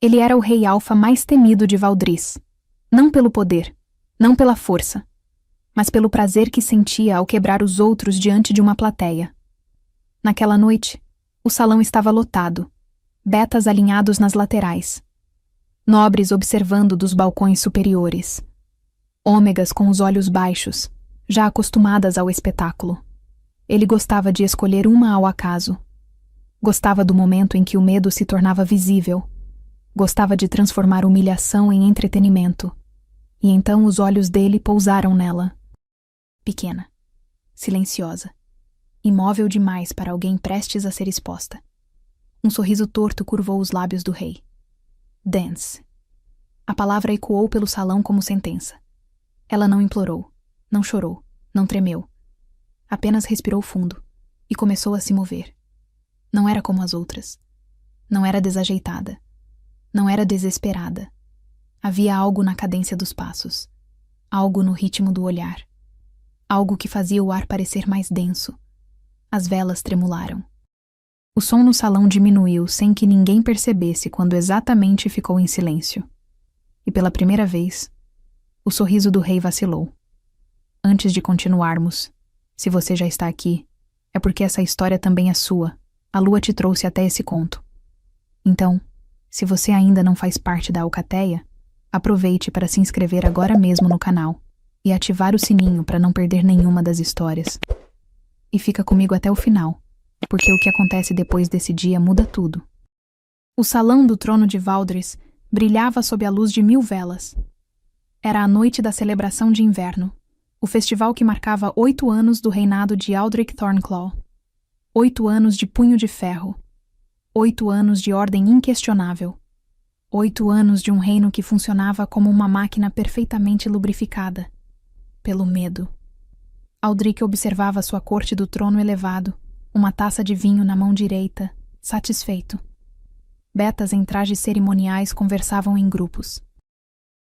Ele era o rei alfa mais temido de Valdris. Não pelo poder, não pela força, mas pelo prazer que sentia ao quebrar os outros diante de uma plateia. Naquela noite, o salão estava lotado, betas alinhados nas laterais, nobres observando dos balcões superiores, ômegas com os olhos baixos, já acostumadas ao espetáculo. Ele gostava de escolher uma ao acaso. Gostava do momento em que o medo se tornava visível. Gostava de transformar humilhação em entretenimento. E então os olhos dele pousaram nela. Pequena, silenciosa, imóvel demais para alguém prestes a ser exposta. Um sorriso torto curvou os lábios do rei. Dance. A palavra ecoou pelo salão como sentença. Ela não implorou, não chorou, não tremeu. Apenas respirou fundo e começou a se mover. Não era como as outras. Não era desajeitada. Não era desesperada. Havia algo na cadência dos passos. Algo no ritmo do olhar. Algo que fazia o ar parecer mais denso. As velas tremularam. O som no salão diminuiu sem que ninguém percebesse quando exatamente ficou em silêncio. E pela primeira vez, o sorriso do rei vacilou. Antes de continuarmos, se você já está aqui, é porque essa história também é sua. A lua te trouxe até esse conto. Então, se você ainda não faz parte da Alcateia, aproveite para se inscrever agora mesmo no canal e ativar o sininho para não perder nenhuma das histórias. E fica comigo até o final, porque o que acontece depois desse dia muda tudo. O salão do trono de Valdris brilhava sob a luz de 1000 velas. Era a noite da celebração de inverno, o festival que marcava 8 anos do reinado de Aldric Thornclaw. 8 anos de punho de ferro. 8 anos de ordem inquestionável. 8 anos de um reino que funcionava como uma máquina perfeitamente lubrificada. Pelo medo. Aldric observava sua corte do trono elevado, uma taça de vinho na mão direita, satisfeito. Betas em trajes cerimoniais conversavam em grupos.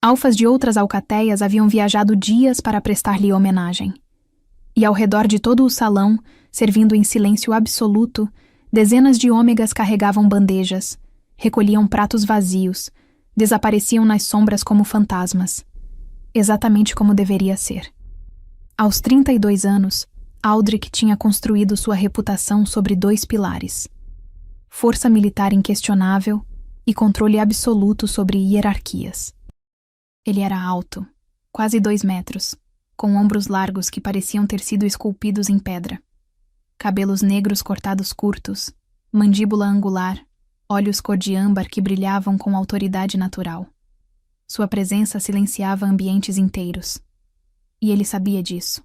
Alfas de outras alcateias haviam viajado dias para prestar-lhe homenagem. E ao redor de todo o salão, servindo em silêncio absoluto, dezenas de ômegas carregavam bandejas, recolhiam pratos vazios, desapareciam nas sombras como fantasmas. Exatamente como deveria ser. Aos 32 anos, Aldric tinha construído sua reputação sobre 2 pilares: força militar inquestionável e controle absoluto sobre hierarquias. Ele era alto, quase 2 metros, com ombros largos que pareciam ter sido esculpidos em pedra. Cabelos negros cortados curtos, mandíbula angular, olhos cor de âmbar que brilhavam com autoridade natural. Sua presença silenciava ambientes inteiros. E ele sabia disso.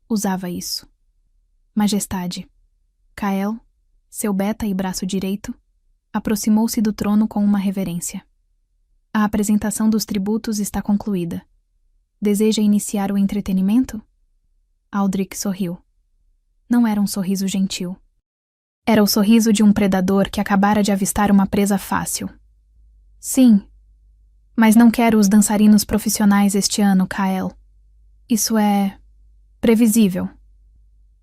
Usava isso. Majestade. Kael, seu beta e braço direito, aproximou-se do trono com uma reverência. A apresentação dos tributos está concluída. Deseja iniciar o entretenimento? Aldric sorriu. Não era um sorriso gentil. Era o sorriso de um predador que acabara de avistar uma presa fácil. Sim, mas não quero os dançarinos profissionais este ano, Kael. Isso é previsível.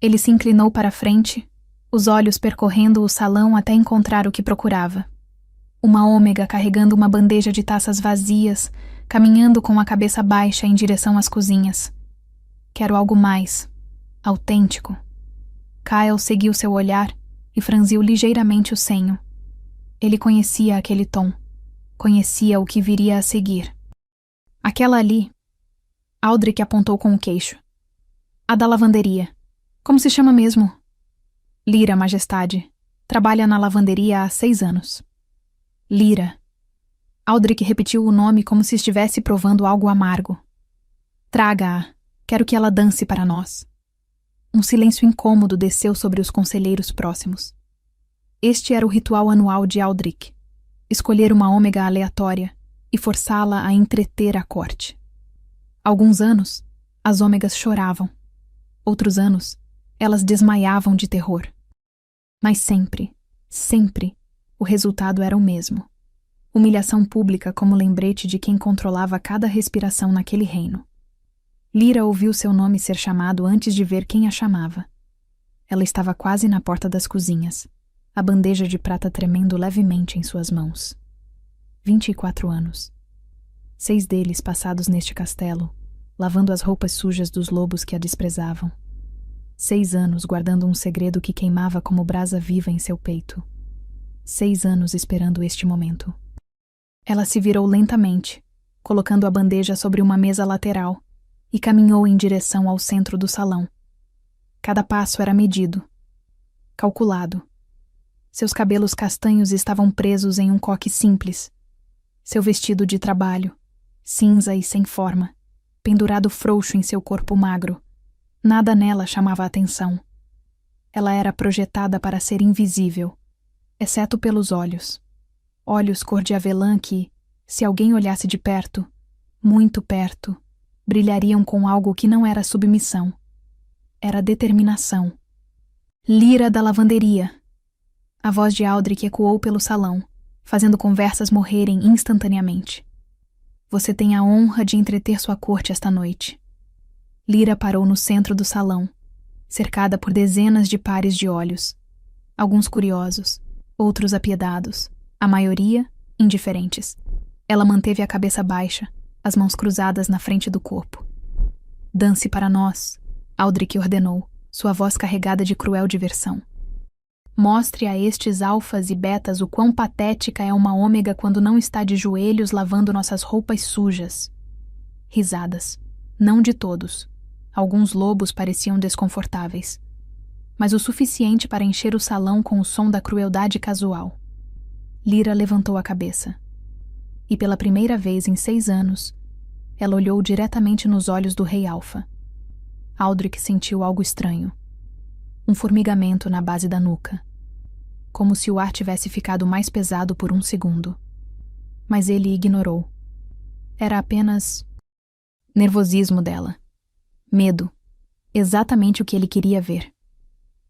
Ele se inclinou para a frente, os olhos percorrendo o salão até encontrar o que procurava. Uma ômega carregando uma bandeja de taças vazias, caminhando com a cabeça baixa em direção às cozinhas. Quero algo mais, autêntico. Kael seguiu seu olhar e franziu ligeiramente o senho. Ele conhecia aquele tom. Conhecia o que viria a seguir. Aquela ali. Aldric apontou com o queixo. A da lavanderia. Como se chama mesmo? Lyra, Majestade. Trabalha na lavanderia há 6 anos. Lyra. Aldric repetiu o nome como se estivesse provando algo amargo. Traga-a. Quero que ela dance para nós. Um silêncio incômodo desceu sobre os conselheiros próximos. Este era o ritual anual de Aldric. Escolher uma ômega aleatória e forçá-la a entreter a corte. Alguns anos, as ômegas choravam. Outros anos, elas desmaiavam de terror. Mas sempre, sempre, o resultado era o mesmo. Humilhação pública como lembrete de quem controlava cada respiração naquele reino. Lyra ouviu seu nome ser chamado antes de ver quem a chamava. Ela estava quase na porta das cozinhas, a bandeja de prata tremendo levemente em suas mãos. 24 anos. 6 deles passados neste castelo, lavando as roupas sujas dos lobos que a desprezavam. 6 anos guardando um segredo que queimava como brasa viva em seu peito. 6 anos esperando este momento. Ela se virou lentamente, colocando a bandeja sobre uma mesa lateral, e caminhou em direção ao centro do salão. Cada passo era medido, calculado. Seus cabelos castanhos estavam presos em um coque simples. Seu vestido de trabalho, cinza e sem forma, pendurado frouxo em seu corpo magro. Nada nela chamava a atenção. Ela era projetada para ser invisível, exceto pelos olhos. Olhos cor de avelã que, se alguém olhasse de perto, muito perto, brilhariam com algo que não era submissão. Era determinação. Lyra da lavanderia. A voz de Aldrich ecoou pelo salão, fazendo conversas morrerem instantaneamente. Você tem a honra de entreter sua corte esta noite. Lyra parou no centro do salão, cercada por dezenas de pares de olhos. Alguns curiosos, outros apiedados, a maioria indiferentes. Ela manteve a cabeça baixa, as mãos cruzadas na frente do corpo. Dance para nós, Aldrich ordenou, sua voz carregada de cruel diversão. Mostre a estes alfas e betas o quão patética é uma ômega quando não está de joelhos lavando nossas roupas sujas. Risadas. Não de todos. Alguns lobos pareciam desconfortáveis. Mas o suficiente para encher o salão com o som da crueldade casual. Lyra levantou a cabeça. E pela primeira vez em 6 anos, ela olhou diretamente nos olhos do rei alfa. Aldrich sentiu algo estranho. Um formigamento na base da nuca. Como se o ar tivesse ficado mais pesado por um segundo. Mas ele ignorou. Era apenas nervosismo dela. Medo. Exatamente o que ele queria ver.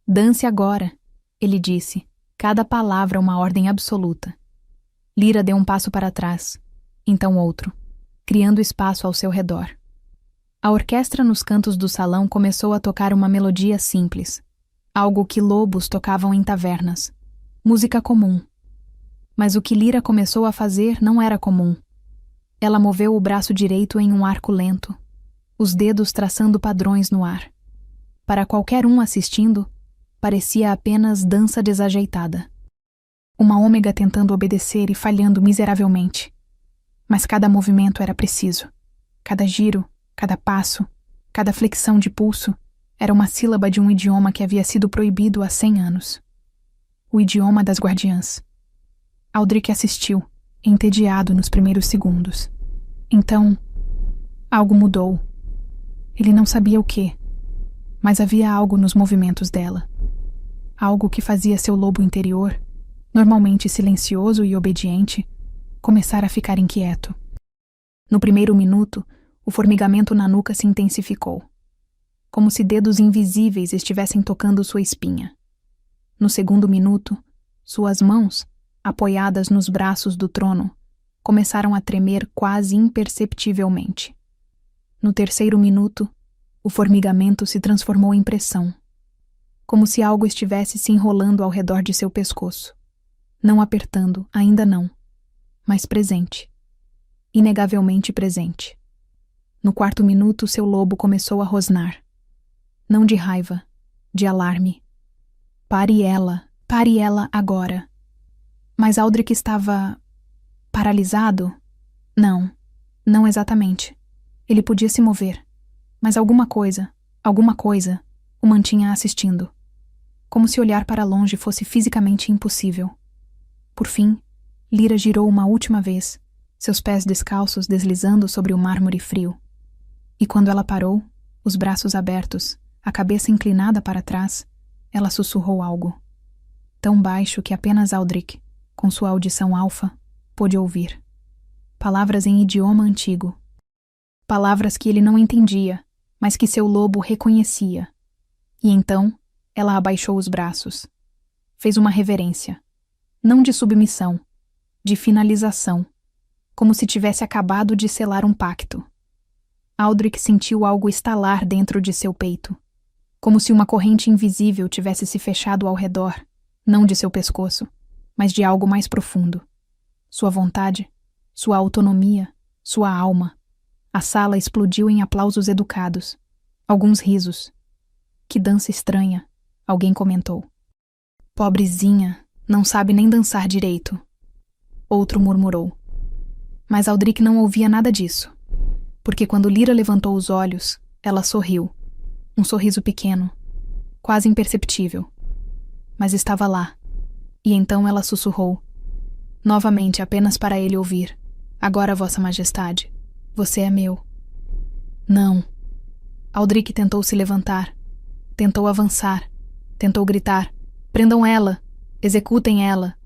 Dance agora, ele disse, cada palavra uma ordem absoluta. Lyra deu um passo para trás, então outro, criando espaço ao seu redor. A orquestra nos cantos do salão começou a tocar uma melodia simples, algo que lobos tocavam em tavernas, música comum. Mas o que Lyra começou a fazer não era comum. Ela moveu o braço direito em um arco lento, os dedos traçando padrões no ar. Para qualquer um assistindo, parecia apenas dança desajeitada. Uma ômega tentando obedecer e falhando miseravelmente. Mas cada movimento era preciso. Cada giro, cada passo, cada flexão de pulso era uma sílaba de um idioma que havia sido proibido há 100 anos. O idioma das guardiãs. Aldrich assistiu, entediado nos primeiros segundos. Então, algo mudou. Ele não sabia o quê, mas havia algo nos movimentos dela. Algo que fazia seu lobo interior, normalmente silencioso e obediente, começar a ficar inquieto. No primeiro minuto, o formigamento na nuca se intensificou, como se dedos invisíveis estivessem tocando sua espinha. No segundo minuto, suas mãos, apoiadas nos braços do trono, começaram a tremer quase imperceptivelmente. No terceiro minuto, o formigamento se transformou em pressão, como se algo estivesse se enrolando ao redor de seu pescoço. Não apertando, ainda não, mas presente. Inegavelmente presente. No quarto minuto, seu lobo começou a rosnar. Não de raiva, de alarme. Pare ela agora. Mas Aldrich estava paralisado? Não exatamente. Ele podia se mover, mas alguma coisa, o mantinha assistindo. Como se olhar para longe fosse fisicamente impossível. Por fim, Lyra girou uma última vez, seus pés descalços deslizando sobre o mármore frio. E quando ela parou, os braços abertos, a cabeça inclinada para trás, ela sussurrou algo. Tão baixo que apenas Aldrich, com sua audição alfa, pôde ouvir. Palavras em idioma antigo. Palavras que ele não entendia, mas que seu lobo reconhecia. E então, ela abaixou os braços. Fez uma reverência. Não de submissão, de finalização, como se tivesse acabado de selar um pacto. Aldrich sentiu algo estalar dentro de seu peito, como se uma corrente invisível tivesse se fechado ao redor, não de seu pescoço, mas de algo mais profundo. Sua vontade, sua autonomia, sua alma. A sala explodiu em aplausos educados. Alguns risos. Que dança estranha, alguém comentou. Pobrezinha, não sabe nem dançar direito. Outro murmurou. Mas Aldrich não ouvia nada disso. Porque quando Lyra levantou os olhos, ela sorriu. Um sorriso pequeno, quase imperceptível. Mas estava lá. E então ela sussurrou. Novamente, apenas para ele ouvir. Agora, Vossa Majestade, você é meu. Não. Aldrich tentou se levantar. Tentou avançar. Tentou gritar. Prendam ela! Executem ela!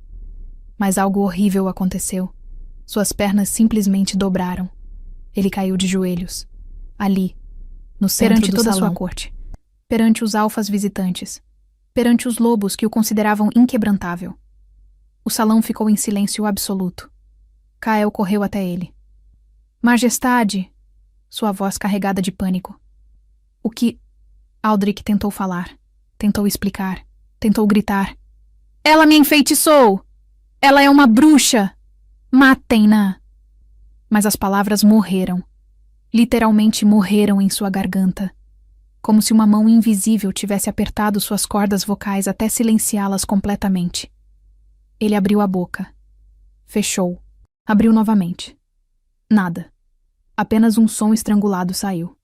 Mas algo horrível aconteceu. Suas pernas simplesmente dobraram. Ele caiu de joelhos. Ali, no centro perante toda sua corte. Perante os alfas visitantes. Perante os lobos que o consideravam inquebrantável. O salão ficou em silêncio absoluto. Kael correu até ele. Majestade! Sua voz carregada de pânico. O que... Aldrich tentou falar. Tentou explicar. Tentou gritar. Ela me enfeitiçou! Ela é uma bruxa! Matem-na! Mas as palavras morreram. Literalmente morreram em sua garganta. Como se uma mão invisível tivesse apertado suas cordas vocais até silenciá-las completamente. Ele abriu a boca. Fechou. Abriu novamente. Nada. Apenas um som estrangulado saiu.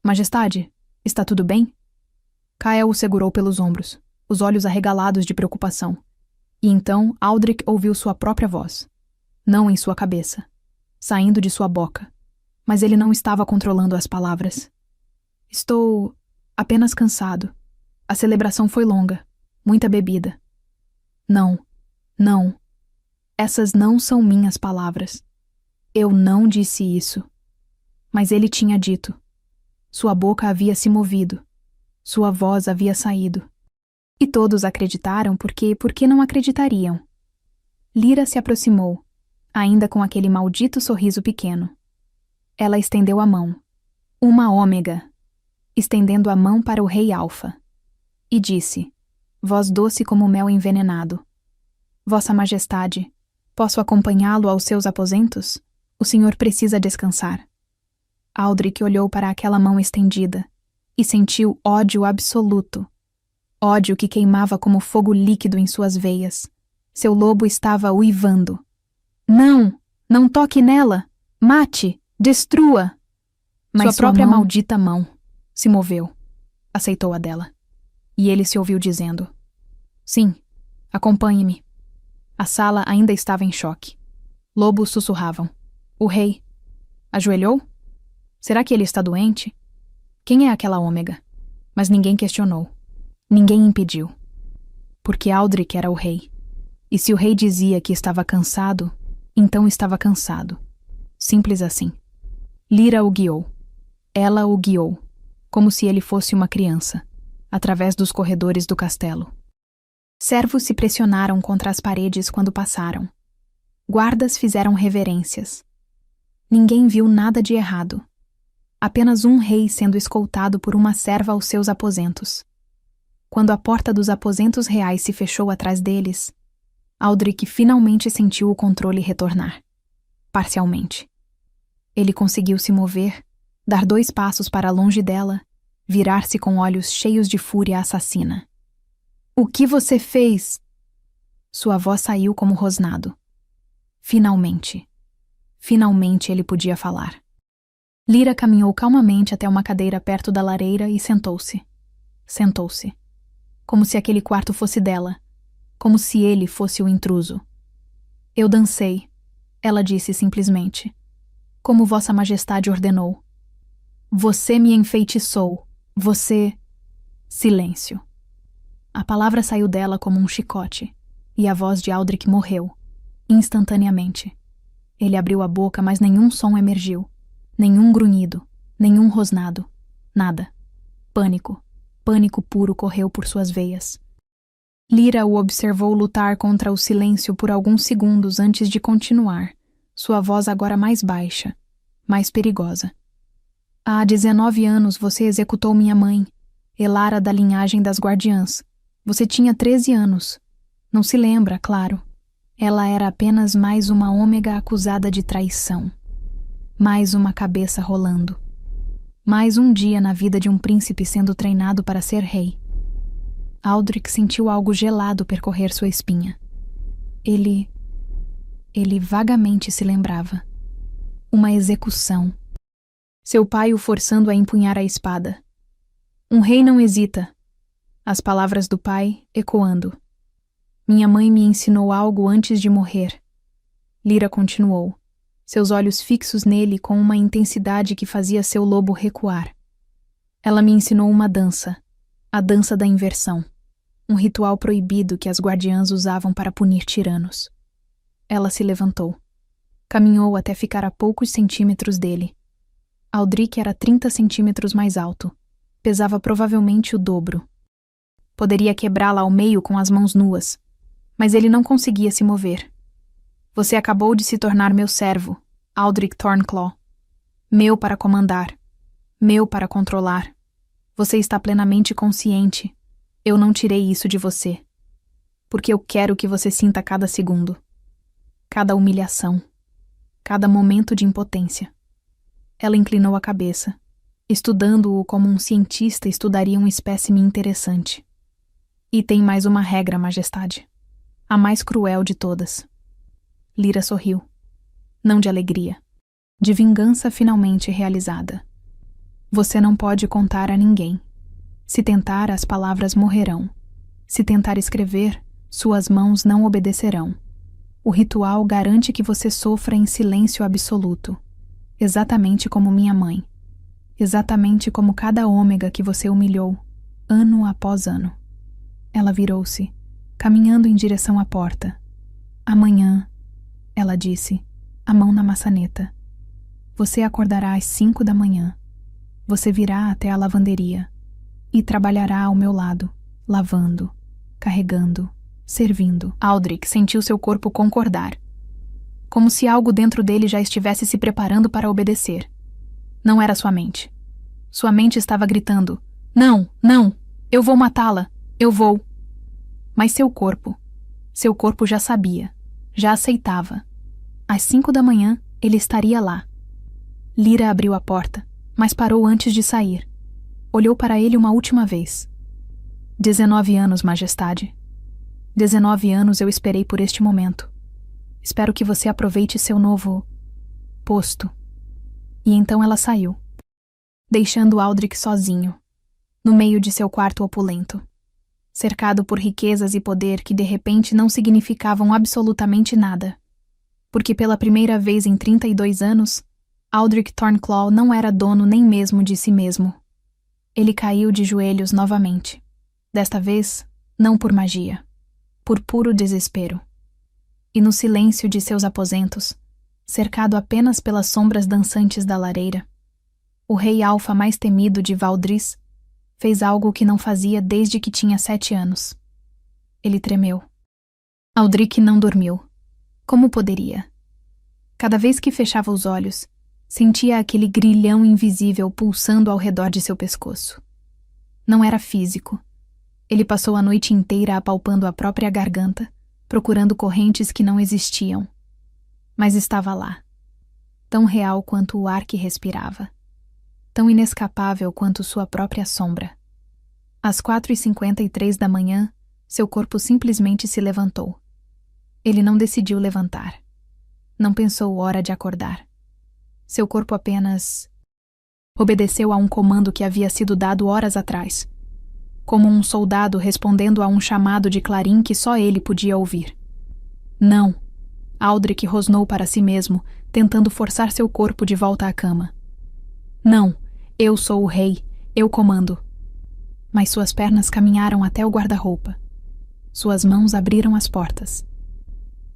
Majestade, está tudo bem? Kael o segurou pelos ombros, os olhos arregalados de preocupação. E então Aldrich ouviu sua própria voz. Não em sua cabeça. Saindo de sua boca. Mas ele não estava controlando as palavras. Estou apenas cansado. A celebração foi longa. Muita bebida. Não. Não. Essas não são minhas palavras. Eu não disse isso. Mas ele tinha dito. Sua boca havia se movido. Sua voz havia saído. E todos acreditaram porque não acreditariam? Lyra se aproximou, ainda com aquele maldito sorriso pequeno. Ela estendeu a mão. Uma ômega. Estendendo a mão para o rei Alfa. E disse, voz doce como mel envenenado. Vossa Majestade, posso acompanhá-lo aos seus aposentos? O senhor precisa descansar. Aldrich olhou para aquela mão estendida e sentiu ódio absoluto. Ódio que queimava como fogo líquido em suas veias. Seu lobo estava uivando. Não! Não toque nela! Mate! Destrua! Mas sua própria maldita mão se moveu. Aceitou a dela. E ele se ouviu dizendo, sim, acompanhe-me. A sala ainda estava em choque. Lobos sussurravam. O rei. Ajoelhou? Será que ele está doente? Quem é aquela ômega? Mas ninguém questionou. Ninguém impediu. Porque Aldrich era o rei. E se o rei dizia que estava cansado, então estava cansado. Simples assim. Lyra o guiou. Ela o guiou, como se ele fosse uma criança, através dos corredores do castelo. Servos se pressionaram contra as paredes quando passaram. Guardas fizeram reverências. Ninguém viu nada de errado. Apenas um rei sendo escoltado por uma serva aos seus aposentos. Quando a porta dos aposentos reais se fechou atrás deles, Aldrich finalmente sentiu o controle retornar. Parcialmente. Ele conseguiu se mover, dar 2 passos para longe dela, virar-se com olhos cheios de fúria assassina. O que você fez? Sua voz saiu como rosnado. Finalmente. Finalmente ele podia falar. Lyra caminhou calmamente até uma cadeira perto da lareira e sentou-se. Sentou-se. Como se aquele quarto fosse dela. Como se ele fosse o intruso. Eu dancei, ela disse simplesmente. Como Vossa Majestade ordenou. Você me enfeitiçou. Você... Silêncio. A palavra saiu dela como um chicote, e a voz de Aldrich morreu, instantaneamente. Ele abriu a boca, mas nenhum som emergiu. Nenhum grunhido, nenhum rosnado. Nada. Pânico. Pânico puro correu por suas veias. Lyra o observou lutar contra o silêncio por alguns segundos antes de continuar, sua voz agora mais baixa, mais perigosa. Há 19 anos você executou minha mãe, Elara da linhagem das Guardiãs. Você tinha 13 anos. Não se lembra, claro. Ela era apenas mais uma ômega acusada de traição. Mais uma cabeça rolando. Mais um dia na vida de um príncipe sendo treinado para ser rei. Aldrich sentiu algo gelado percorrer sua espinha. Ele vagamente se lembrava. Uma execução. Seu pai o forçando a empunhar a espada. Um rei não hesita. As palavras do pai ecoando. Minha mãe me ensinou algo antes de morrer. Lyra continuou, seus olhos fixos nele com uma intensidade que fazia seu lobo recuar. Ela me ensinou uma dança, a dança da inversão, um ritual proibido que as guardiãs usavam para punir tiranos. Ela se levantou. Caminhou até ficar a poucos centímetros dele. Aldrich era 30 centímetros mais alto. Pesava provavelmente o dobro. Poderia quebrá-la ao meio com as mãos nuas, mas ele não conseguia se mover. Você acabou de se tornar meu servo, Aldrich Thornclaw. Meu para comandar. Meu para controlar. Você está plenamente consciente. Eu não tirei isso de você. Porque eu quero que você sinta cada segundo. Cada humilhação. Cada momento de impotência. Ela inclinou a cabeça, estudando-o como um cientista estudaria um espécime interessante. E tem mais uma regra, Majestade. A mais cruel de todas. Lyra sorriu. Não de alegria. De vingança finalmente realizada. Você não pode contar a ninguém. Se tentar, as palavras morrerão. Se tentar escrever, suas mãos não obedecerão. O ritual garante que você sofra em silêncio absoluto. Exatamente como minha mãe. Exatamente como cada ômega que você humilhou, ano após ano. Ela virou-se, caminhando em direção à porta. Amanhã, ela disse, a mão na maçaneta. Você acordará às 5 da manhã. Você virá até a lavanderia e trabalhará ao meu lado, lavando, carregando, servindo. Aldrich sentiu seu corpo concordar, como se algo dentro dele já estivesse se preparando para obedecer. Não era sua mente. Sua mente estava gritando, não, não, eu vou matá-la, eu vou. Mas seu corpo já sabia, já aceitava. Às 5 da manhã, ele estaria lá. Lyra abriu a porta, mas parou antes de sair. Olhou para ele uma última vez. 19 anos, Majestade. 19 anos eu esperei por este momento. Espero que você aproveite seu novo posto. E então ela saiu, deixando Aldrich sozinho, no meio de seu quarto opulento, cercado por riquezas e poder que de repente não significavam absolutamente nada, porque pela primeira vez em 32 anos, Aldrich Thornclaw não era dono nem mesmo de si mesmo. Ele caiu de joelhos novamente, desta vez não por magia, por puro desespero. E no silêncio de seus aposentos, cercado apenas pelas sombras dançantes da lareira, o rei alfa mais temido de Valdris fez algo que não fazia desde que tinha 7 anos. Ele tremeu. Aldrich não dormiu. Como poderia? Cada vez que fechava os olhos, sentia aquele grilhão invisível pulsando ao redor de seu pescoço. Não era físico. Ele passou a noite inteira apalpando a própria garganta, procurando correntes que não existiam. Mas estava lá, tão real quanto o ar que respirava, tão inescapável quanto sua própria sombra. Às 4h53 da manhã, seu corpo simplesmente se levantou. Ele não decidiu levantar. Não pensou hora de acordar. Seu corpo apenas obedeceu a um comando que havia sido dado horas atrás, como um soldado respondendo a um chamado de clarim que só ele podia ouvir. Não! Aldrich rosnou para si mesmo, tentando forçar seu corpo de volta à cama. Não! Eu sou o rei, eu comando. Mas suas pernas caminharam até o guarda-roupa. Suas mãos abriram as portas.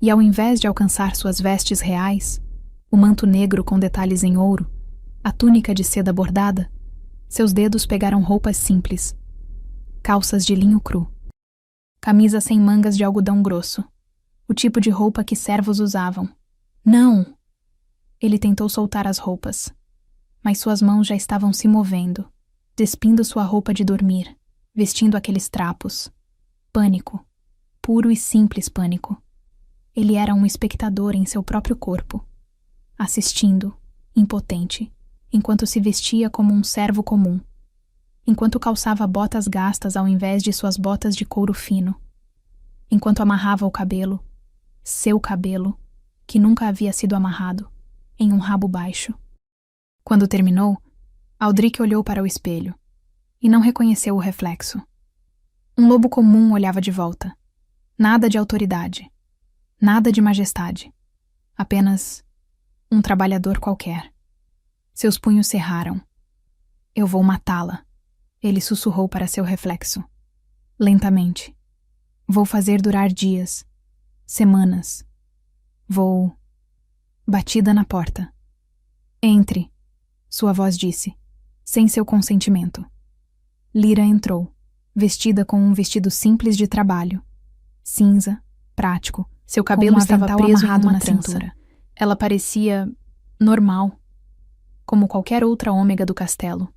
E ao invés de alcançar suas vestes reais, o manto negro com detalhes em ouro, a túnica de seda bordada, seus dedos pegaram roupas simples. Calças de linho cru. Camisa sem mangas de algodão grosso. O tipo de roupa que servos usavam. Não! Ele tentou soltar as roupas, mas suas mãos já estavam se movendo, despindo sua roupa de dormir, vestindo aqueles trapos. Pânico. Puro e simples pânico. Ele era um espectador em seu próprio corpo, assistindo, impotente, enquanto se vestia como um servo comum, enquanto calçava botas gastas ao invés de suas botas de couro fino, enquanto amarrava o cabelo, seu cabelo, que nunca havia sido amarrado, em um rabo baixo. Quando terminou, Aldrich olhou para o espelho e não reconheceu o reflexo. Um lobo comum olhava de volta. Nada de autoridade. Nada de majestade. Apenas um trabalhador qualquer. Seus punhos cerraram. Eu vou matá-la, ele sussurrou para seu reflexo. Lentamente. Vou fazer durar dias, semanas. Vou... Batida na porta. Entre, sua voz disse, sem seu consentimento. Lyra entrou, vestida com um vestido simples de trabalho. Cinza, prático, seu cabelo estava preso amarrado na cintura. Ela parecia normal, como qualquer outra ômega do castelo,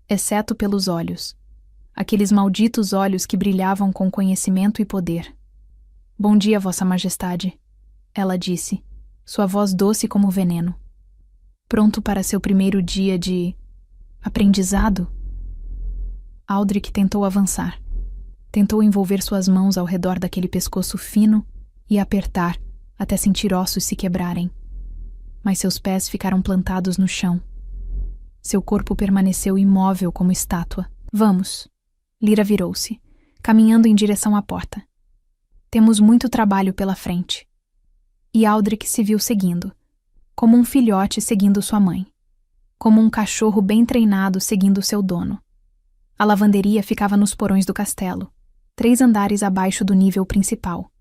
exceto pelos olhos. Aqueles malditos olhos que brilhavam com conhecimento e poder. Bom dia, Vossa Majestade, ela disse, sua voz doce como veneno. Pronto para seu primeiro dia de... aprendizado? Aldrich tentou avançar. Tentou envolver suas mãos ao redor daquele pescoço fino e apertar até sentir ossos se quebrarem. Mas seus pés ficaram plantados no chão. Seu corpo permaneceu imóvel como estátua. Vamos. Lyra virou-se, caminhando em direção à porta. Temos muito trabalho pela frente. E Aldrich se viu seguindo, como um filhote seguindo sua mãe, como um cachorro bem treinado seguindo seu dono. A lavanderia ficava nos porões do castelo, 3 andares abaixo do nível principal.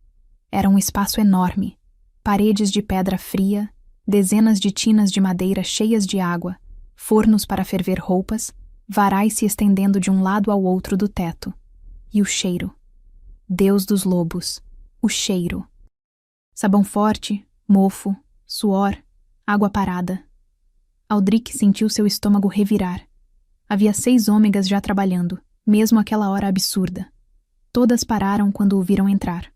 Era um espaço enorme, paredes de pedra fria, dezenas de tinas de madeira cheias de água, fornos para ferver roupas, varais se estendendo de um lado ao outro do teto. E o cheiro. Deus dos lobos. O cheiro. Sabão forte, mofo, suor, água parada. Aldrich sentiu seu estômago revirar. Havia 6 ômegas já trabalhando, mesmo aquela hora absurda. Todas pararam quando o viram entrar.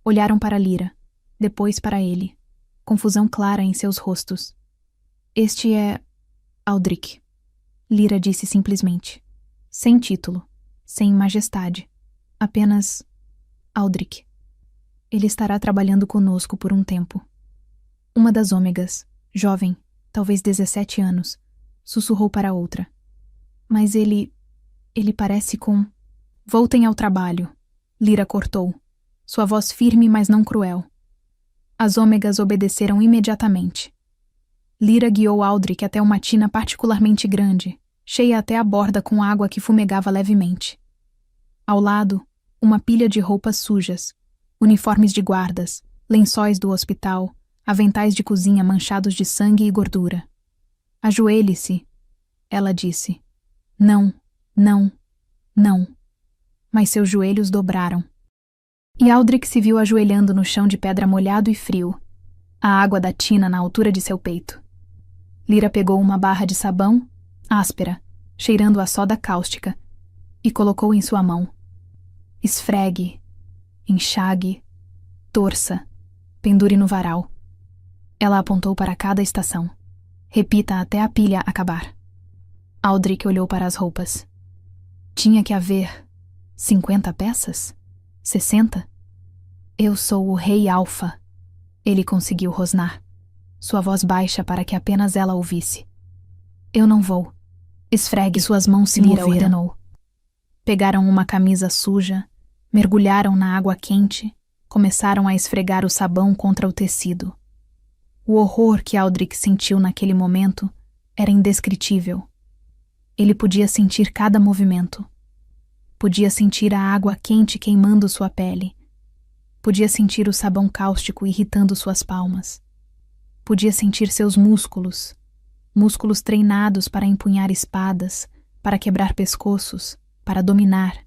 Olharam para Lyra, depois para ele. Confusão clara em seus rostos. Este é... Aldrich. Lyra disse simplesmente. Sem título, sem majestade. Apenas... Aldrich. Ele estará trabalhando conosco por um tempo. Uma das ômegas, jovem, talvez 17 anos, sussurrou para a outra. Mas ele parece com... Voltem ao trabalho, Lyra cortou, sua voz firme mas não cruel. As ômegas obedeceram imediatamente. Lyra guiou Aldrich até uma tina particularmente grande, cheia até a borda com água que fumegava levemente. Ao lado, uma pilha de roupas sujas, uniformes de guardas, lençóis do hospital, aventais de cozinha manchados de sangue e gordura. Ajoelhe-se, ela disse. Não, não, não. Mas seus joelhos dobraram. E Aldrich se viu ajoelhando no chão de pedra molhado e frio, a água da tina na altura de seu peito. Lyra pegou uma barra de sabão, áspera, cheirando a soda cáustica, e colocou em sua mão. Esfregue, enxague, torça, pendure no varal. Ela apontou para cada estação. Repita até a pilha acabar. Aldrich olhou para as roupas. Tinha que haver 50 peças? 60? Eu sou o Rei Alfa. Ele conseguiu rosnar, sua voz baixa para que apenas ela ouvisse. Eu não vou. Esfregue suas mãos, se Lyra ordenou. Pegaram uma camisa suja, mergulharam na água quente, começaram a esfregar o sabão contra o tecido. O horror que Aldrich sentiu naquele momento era indescritível. Ele podia sentir cada movimento. Podia sentir a água quente queimando sua pele. Podia sentir o sabão cáustico irritando suas palmas. Podia sentir seus músculos, músculos treinados para empunhar espadas, para quebrar pescoços, para dominar,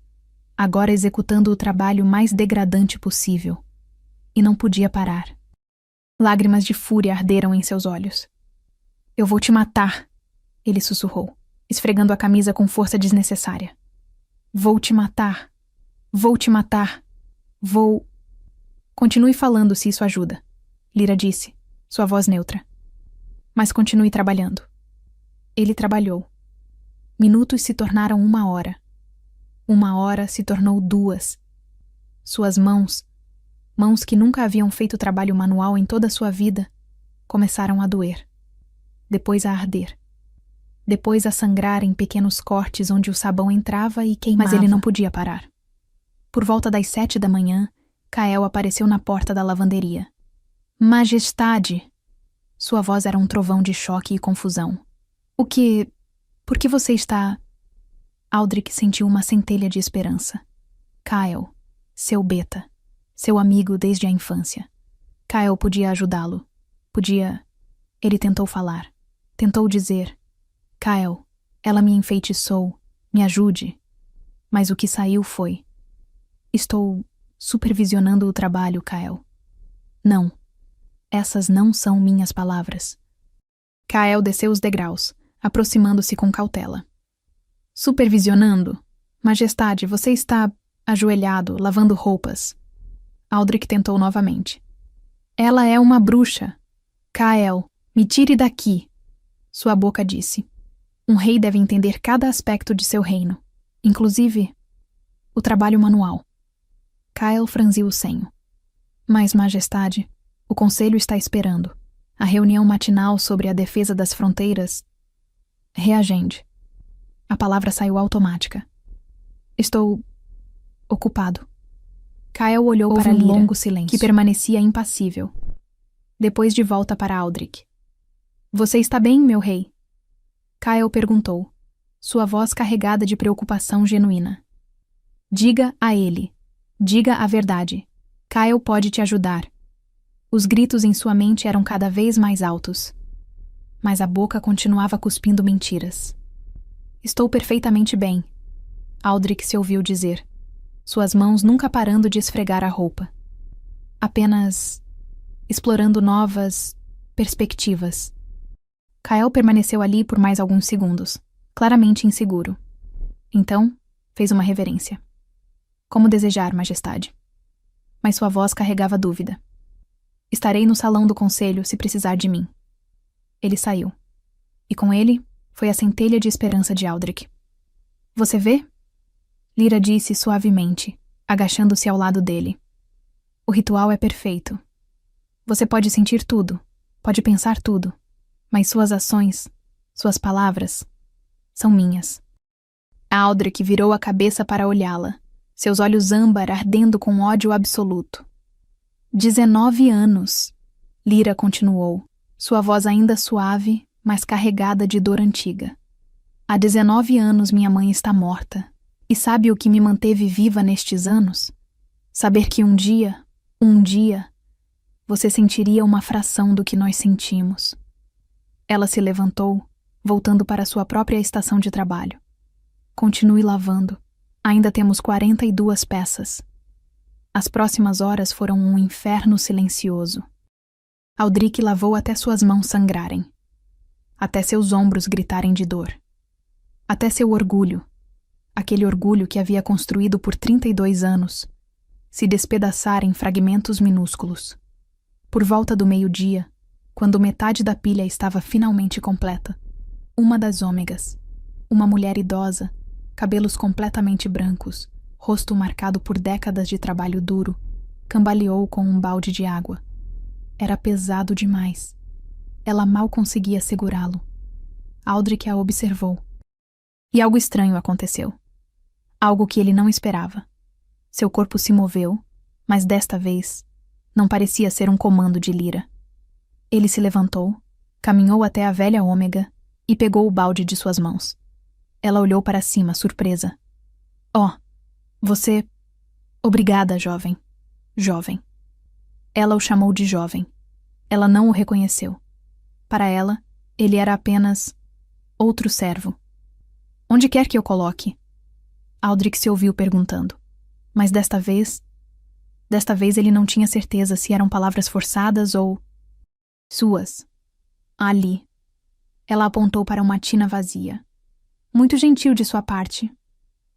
agora executando o trabalho mais degradante possível. E não podia parar. Lágrimas de fúria arderam em seus olhos. Eu vou te matar, ele sussurrou, esfregando a camisa com força desnecessária. Vou te matar. Vou te matar. Vou... Continue falando se isso ajuda, Lyra disse, sua voz neutra. Mas continue trabalhando. Ele trabalhou. Minutos se tornaram 1 hora. 1 hora se tornou 2. Suas mãos que nunca haviam feito trabalho manual em toda a sua vida, começaram a doer. Depois a arder. Depois a sangrar em pequenos cortes onde o sabão entrava e queimava. Mas ele não podia parar. Por volta das 7 da manhã, Kael apareceu na porta da lavanderia. Majestade! Sua voz era um trovão de choque e confusão. Por que você está... Aldrich sentiu uma centelha de esperança. Kael, seu beta, seu amigo desde a infância. Kael podia ajudá-lo. Podia... Ele tentou falar. Tentou dizer... Kael, ela me enfeitiçou. Me ajude. Mas o que saiu foi... Estou supervisionando o trabalho, Kael. Não. Essas não são minhas palavras. Kael desceu os degraus, aproximando-se com cautela. Supervisionando? Majestade, você está ajoelhado, lavando roupas. Aldrich tentou novamente. Ela é uma bruxa. Kael, me tire daqui. Sua boca disse. Um rei deve entender cada aspecto de seu reino, inclusive o trabalho manual. Kael franziu o senho. Mas, majestade, o conselho está esperando. A reunião matinal sobre a defesa das fronteiras... Reagende. A palavra saiu automática. Estou... ocupado. Kael olhou para Lyra, longo silêncio, que permanecia impassível. Depois de volta para Aldrich. Você está bem, meu rei? Kael perguntou, sua voz carregada de preocupação genuína. Diga a ele. Diga a verdade. Kael pode te ajudar. Os gritos em sua mente eram cada vez mais altos. Mas a boca continuava cuspindo mentiras. Estou perfeitamente bem. Aldrich se ouviu dizer, suas mãos nunca parando de esfregar a roupa. Apenas explorando novas perspectivas. Kael permaneceu ali por mais alguns segundos, claramente inseguro. Então, fez uma reverência. Como desejar, majestade. Mas sua voz carregava dúvida. Estarei no salão do conselho se precisar de mim. Ele saiu. E com ele, foi a centelha de esperança de Aldrich. Você vê? Lyra disse suavemente, agachando-se ao lado dele. O ritual é perfeito. Você pode sentir tudo, pode pensar tudo, mas suas ações, suas palavras, são minhas. Aldrich virou a cabeça para olhá-la, seus olhos âmbar ardendo com ódio absoluto. 19 anos, Lyra continuou, sua voz ainda suave, mas carregada de dor antiga. Há 19 anos minha mãe está morta. E sabe o que me manteve viva nestes anos? Saber que um dia, você sentiria uma fração do que nós sentimos. Ela se levantou, voltando para sua própria estação de trabalho. Continue lavando. Ainda temos 42 peças. As próximas horas foram um inferno silencioso. Aldrich lavou até suas mãos sangrarem. Até seus ombros gritarem de dor. Até seu orgulho, aquele orgulho que havia construído por 32 anos, se despedaçar em fragmentos minúsculos. Por volta do meio-dia, quando metade da pilha estava finalmente completa, uma das ômegas, uma mulher idosa, cabelos completamente brancos, rosto marcado por décadas de trabalho duro, cambaleou com um balde de água. Era pesado demais. Ela mal conseguia segurá-lo. Aldrich a observou. E algo estranho aconteceu. Algo que ele não esperava. Seu corpo se moveu, mas desta vez não parecia ser um comando de Lyra. Ele se levantou, caminhou até a velha ômega e pegou o balde de suas mãos. Ela olhou para cima, surpresa. Oh, você... Obrigada, jovem. Jovem. Ela o chamou de jovem. Ela não o reconheceu. Para ela, ele era apenas outro servo. Onde quer que eu coloque? Aldrich se ouviu perguntando. Mas desta vez ele não tinha certeza se eram palavras forçadas ou... Suas. Ali. Ela apontou para uma tina vazia. Muito gentil de sua parte.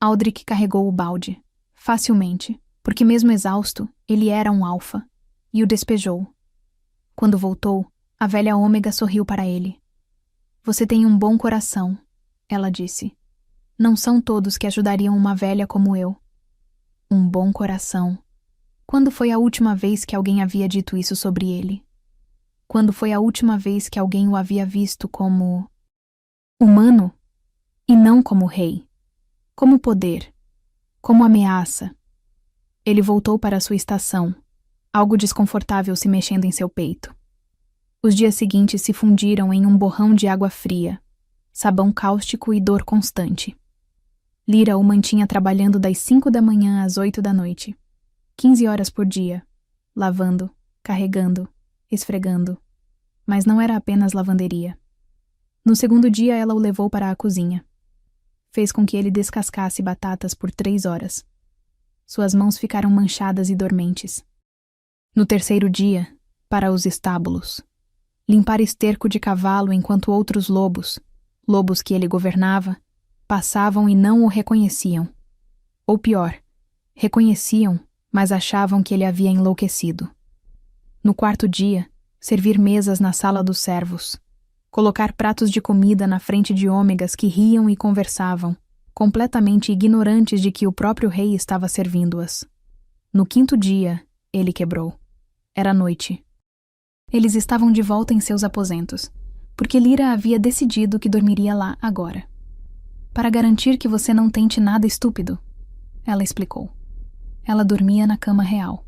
Aldrich carregou o balde, facilmente, porque mesmo exausto, ele era um alfa, e o despejou. Quando voltou, a velha ômega sorriu para ele. Você tem um bom coração, ela disse. Não são todos que ajudariam uma velha como eu. Um bom coração. Quando foi a última vez que alguém havia dito isso sobre ele? Quando foi a última vez que alguém o havia visto como humano e não como rei, como poder, como ameaça? Ele voltou para sua estação, algo desconfortável se mexendo em seu peito. Os dias seguintes se fundiram em um borrão de água fria, sabão cáustico e dor constante. Lyra o mantinha trabalhando das 5 da manhã às 8 da noite, 15 horas por dia, lavando, carregando, esfregando. Mas não era apenas lavanderia. No segundo dia ela o levou para a cozinha. Fez com que ele descascasse batatas por 3 horas. Suas mãos ficaram manchadas e dormentes. No terceiro dia, para os estábulos. Limpar esterco de cavalo enquanto outros lobos que ele governava, passavam e não o reconheciam. Ou pior, reconheciam, mas achavam que ele havia enlouquecido. No quarto dia, servir mesas na sala dos servos. Colocar pratos de comida na frente de ômegas que riam e conversavam, completamente ignorantes de que o próprio rei estava servindo-as. No quinto dia, ele quebrou. Era noite. Eles estavam de volta em seus aposentos, porque Lyra havia decidido que dormiria lá agora. Para garantir que você não tente nada estúpido, ela explicou. Ela dormia na cama real.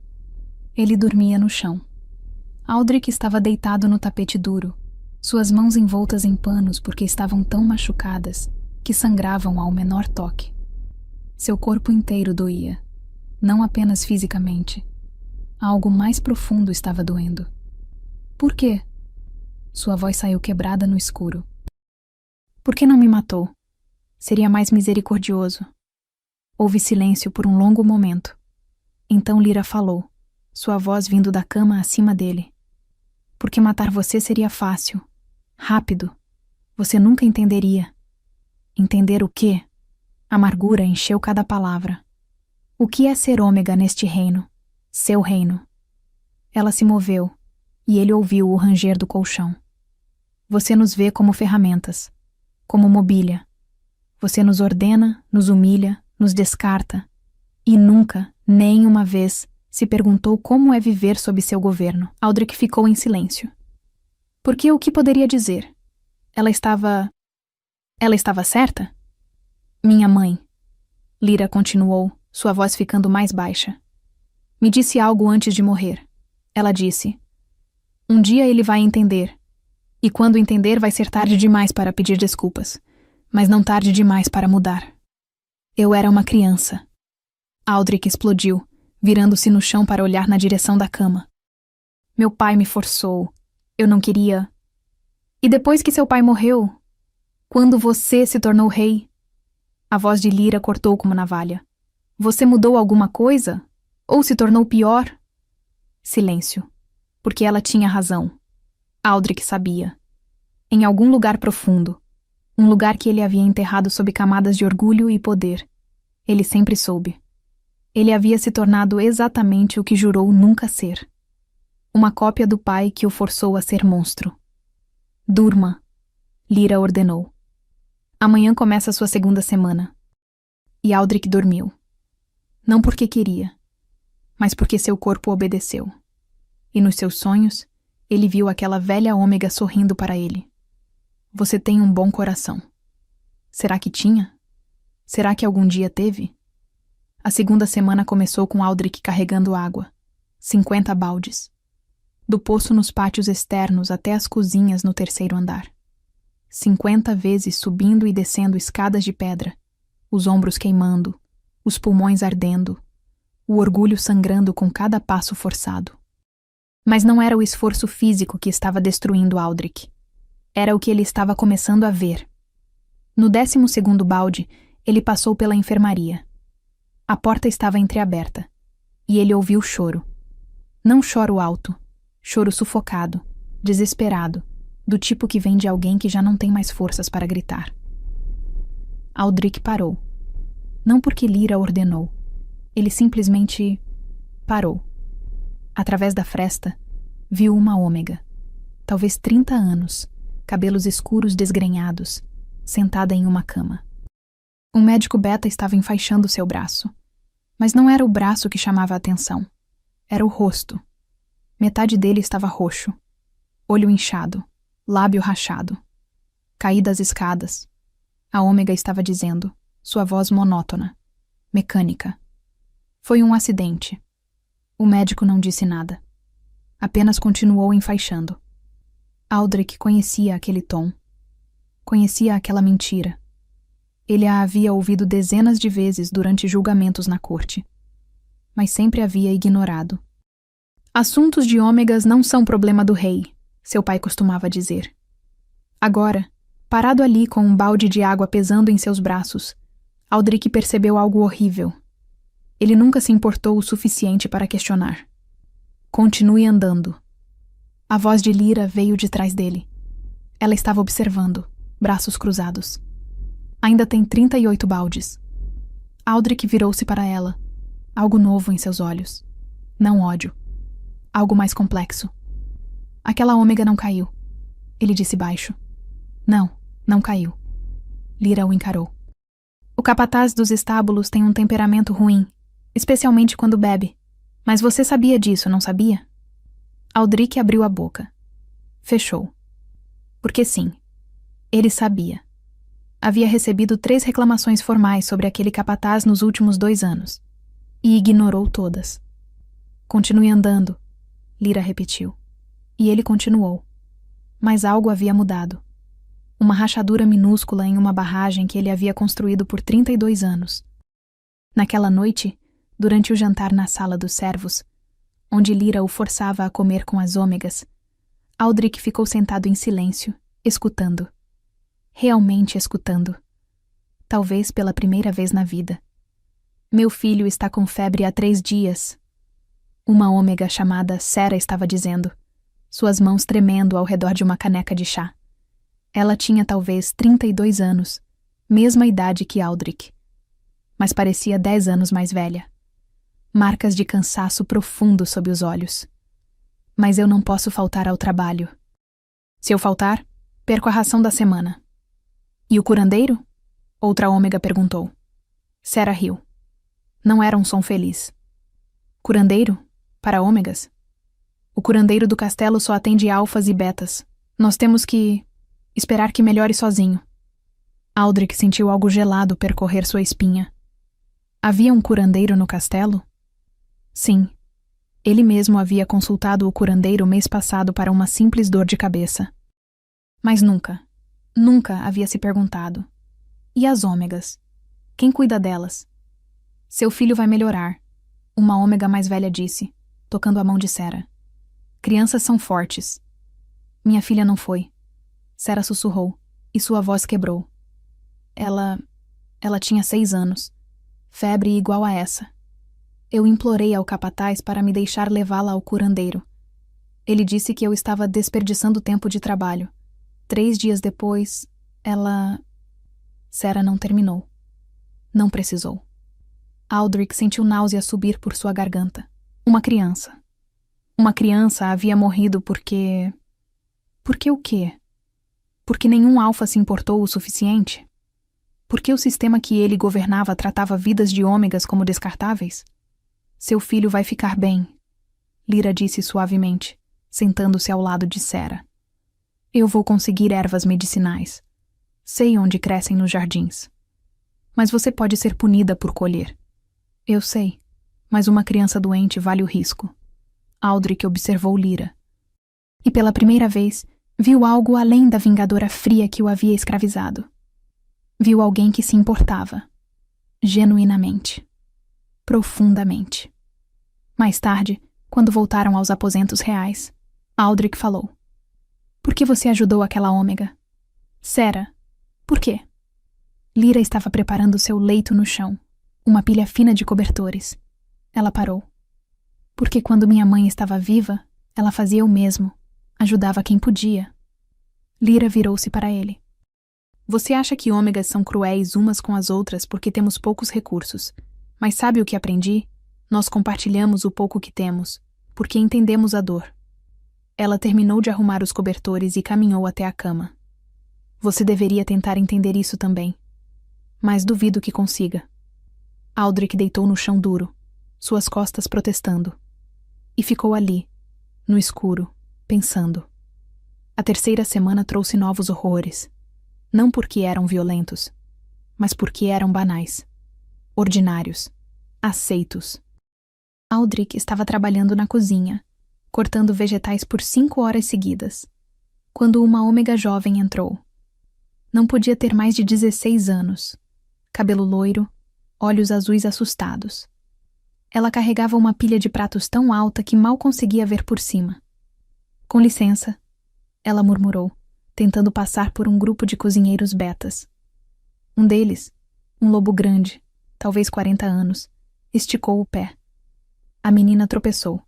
Ele dormia no chão. Aldrich estava deitado no tapete duro, suas mãos envoltas em panos porque estavam tão machucadas que sangravam ao menor toque. Seu corpo inteiro doía, não apenas fisicamente. Algo mais profundo estava doendo. Por quê? Sua voz saiu quebrada no escuro. Por que não me matou? Seria mais misericordioso. Houve silêncio por um longo momento. Então Lyra falou, sua voz vindo da cama acima dele. Porque matar você seria fácil. Rápido. Você nunca entenderia. Entender o quê? Amargura encheu cada palavra. O que é ser ômega neste reino? Seu reino. Ela se moveu, e ele ouviu o ranger do colchão. Você nos vê como ferramentas, como mobília. Você nos ordena, nos humilha, nos descarta. E nunca, nem uma vez, se perguntou como é viver sob seu governo. Aldrich ficou em silêncio. Porque o que poderia dizer? Ela estava certa? Minha mãe. Lyra continuou, sua voz ficando mais baixa. Me disse algo antes de morrer. Ela disse, um dia ele vai entender. E quando entender vai ser tarde demais para pedir desculpas. Mas não tarde demais para mudar. Eu era uma criança. Aldrich explodiu, virando-se no chão para olhar na direção da cama. Meu pai me forçou. Eu não queria. E depois que seu pai morreu? Quando você se tornou rei? A voz de Lyra cortou como navalha. Você mudou alguma coisa? Ou se tornou pior? Silêncio. Porque ela tinha razão. Aldrich sabia. Em algum lugar profundo. Um lugar que ele havia enterrado sob camadas de orgulho e poder. Ele sempre soube. Ele havia se tornado exatamente o que jurou nunca ser. Uma cópia do pai que o forçou a ser monstro. Durma, Lyra ordenou. Amanhã começa sua segunda semana. E Aldrich dormiu. Não porque queria, mas porque seu corpo obedeceu. E nos seus sonhos, ele viu aquela velha ômega sorrindo para ele. Você tem um bom coração. Será que tinha? Será que algum dia teve? A segunda semana começou com Aldrich carregando água. 50 baldes. Do poço nos pátios externos até as cozinhas no terceiro andar. 50 vezes subindo e descendo escadas de pedra, os ombros queimando, os pulmões ardendo, o orgulho sangrando com cada passo forçado. Mas não era o esforço físico que estava destruindo Aldrich. Era o que ele estava começando a ver. No 12º balde, ele passou pela enfermaria. A porta estava entreaberta, e ele ouviu choro. Não choro alto, choro sufocado, desesperado, do tipo que vem de alguém que já não tem mais forças para gritar. Aldrich parou. Não porque Lyra ordenou. Ele simplesmente parou. Através da fresta, viu uma ômega, talvez 30 anos, cabelos escuros desgrenhados, sentada em uma cama. Um médico beta estava enfaixando seu braço. Mas não era o braço que chamava a atenção. Era o rosto. Metade dele estava roxo. Olho inchado. Lábio rachado. Caí das escadas. A ômega estava dizendo, sua voz monótona. Mecânica. Foi um acidente. O médico não disse nada. Apenas continuou enfaixando. Aldrich conhecia aquele tom. Conhecia aquela mentira. Ele a havia ouvido dezenas de vezes durante julgamentos na corte. Mas sempre havia ignorado. Assuntos de ômegas não são problema do rei, seu pai costumava dizer. Agora, parado ali com um balde de água pesando em seus braços, Aldrich percebeu algo horrível. Ele nunca se importou o suficiente para questionar. Continue andando. A voz de Lyra veio de trás dele. Ela estava observando, braços cruzados. Ainda tem 38 baldes. Aldrich virou-se para ela. Algo novo em seus olhos. Não ódio. Algo mais complexo. Aquela ômega não caiu. Ele disse baixo. Não caiu. Lyra o encarou. O capataz dos estábulos tem um temperamento ruim, especialmente quando bebe. Mas você sabia disso, não sabia? Aldrich abriu a boca. Fechou. Porque sim, ele sabia. Havia recebido 3 reclamações formais sobre aquele capataz nos últimos 2 anos. E ignorou todas. Continue andando, Lyra repetiu. E ele continuou. Mas algo havia mudado. Uma rachadura minúscula em uma barragem que ele havia construído por 32 anos. Naquela noite, durante o jantar na sala dos servos, onde Lyra o forçava a comer com as ômegas, Aldrich ficou sentado em silêncio, escutando. Realmente escutando. Talvez pela primeira vez na vida. Meu filho está com febre há 3 dias. Uma ômega chamada Sera estava dizendo, suas mãos tremendo ao redor de uma caneca de chá. Ela tinha talvez 32 anos, mesma idade que Aldrich, mas parecia 10 anos mais velha. Marcas de cansaço profundo sob os olhos. Mas eu não posso faltar ao trabalho. Se eu faltar, perco a ração da semana. E o curandeiro? Outra ômega perguntou. Sera riu. Não era um som feliz. Curandeiro? Para ômegas? O curandeiro do castelo só atende alfas e betas. Nós temos que esperar que melhore sozinho. Aldrich sentiu algo gelado percorrer sua espinha. Havia um curandeiro no castelo? Sim. Ele mesmo havia consultado o curandeiro mês passado para uma simples dor de cabeça. Mas nunca havia se perguntado. E as ômegas? Quem cuida delas? Seu filho vai melhorar, uma ômega mais velha disse, tocando a mão de Sera. Crianças são fortes. Minha filha não foi. Sera sussurrou, e sua voz quebrou. Ela tinha 6 anos. Febre igual a essa. Eu implorei ao capataz para me deixar levá-la ao curandeiro. Ele disse que eu estava desperdiçando tempo de trabalho. 3 dias depois, Sera não terminou. Não precisou. Aldrich sentiu náusea subir por sua garganta. Uma criança. Uma criança havia morrido porque... Porque o quê? Porque nenhum alfa se importou o suficiente? Porque o sistema que ele governava tratava vidas de ômegas como descartáveis? Seu filho vai ficar bem, Lyra disse suavemente, sentando-se ao lado de Sera. Eu vou conseguir ervas medicinais. Sei onde crescem nos jardins. Mas você pode ser punida por colher. Eu sei, mas uma criança doente vale o risco. Aldrich observou Lyra. E pela primeira vez, viu algo além da vingadora fria que o havia escravizado. Viu alguém que se importava. Genuinamente. Profundamente. Mais tarde, quando voltaram aos aposentos reais, Aldrich falou. Por que você ajudou aquela ômega? Sera, por quê? Lyra estava preparando seu leito no chão, uma pilha fina de cobertores. Ela parou. Porque quando minha mãe estava viva, ela fazia o mesmo, ajudava quem podia. Lyra virou-se para ele. Você acha que ômegas são cruéis umas com as outras porque temos poucos recursos, mas sabe o que aprendi? Nós compartilhamos o pouco que temos, porque entendemos a dor. Ela terminou de arrumar os cobertores e caminhou até a cama. Você deveria tentar entender isso também. Mas duvido que consiga. Aldrich deitou no chão duro, suas costas protestando. E ficou ali, no escuro, pensando. A terceira semana trouxe novos horrores. Não porque eram violentos, mas porque eram banais, ordinários, aceitos. Aldrich estava trabalhando na cozinha, cortando vegetais por 5 horas seguidas, quando uma ômega jovem entrou. Não podia ter mais de 16 anos. Cabelo loiro, olhos azuis assustados. Ela carregava uma pilha de pratos tão alta que mal conseguia ver por cima. Com licença, ela murmurou, tentando passar por um grupo de cozinheiros betas. Um deles, um lobo grande, talvez 40 anos, esticou o pé. A menina tropeçou.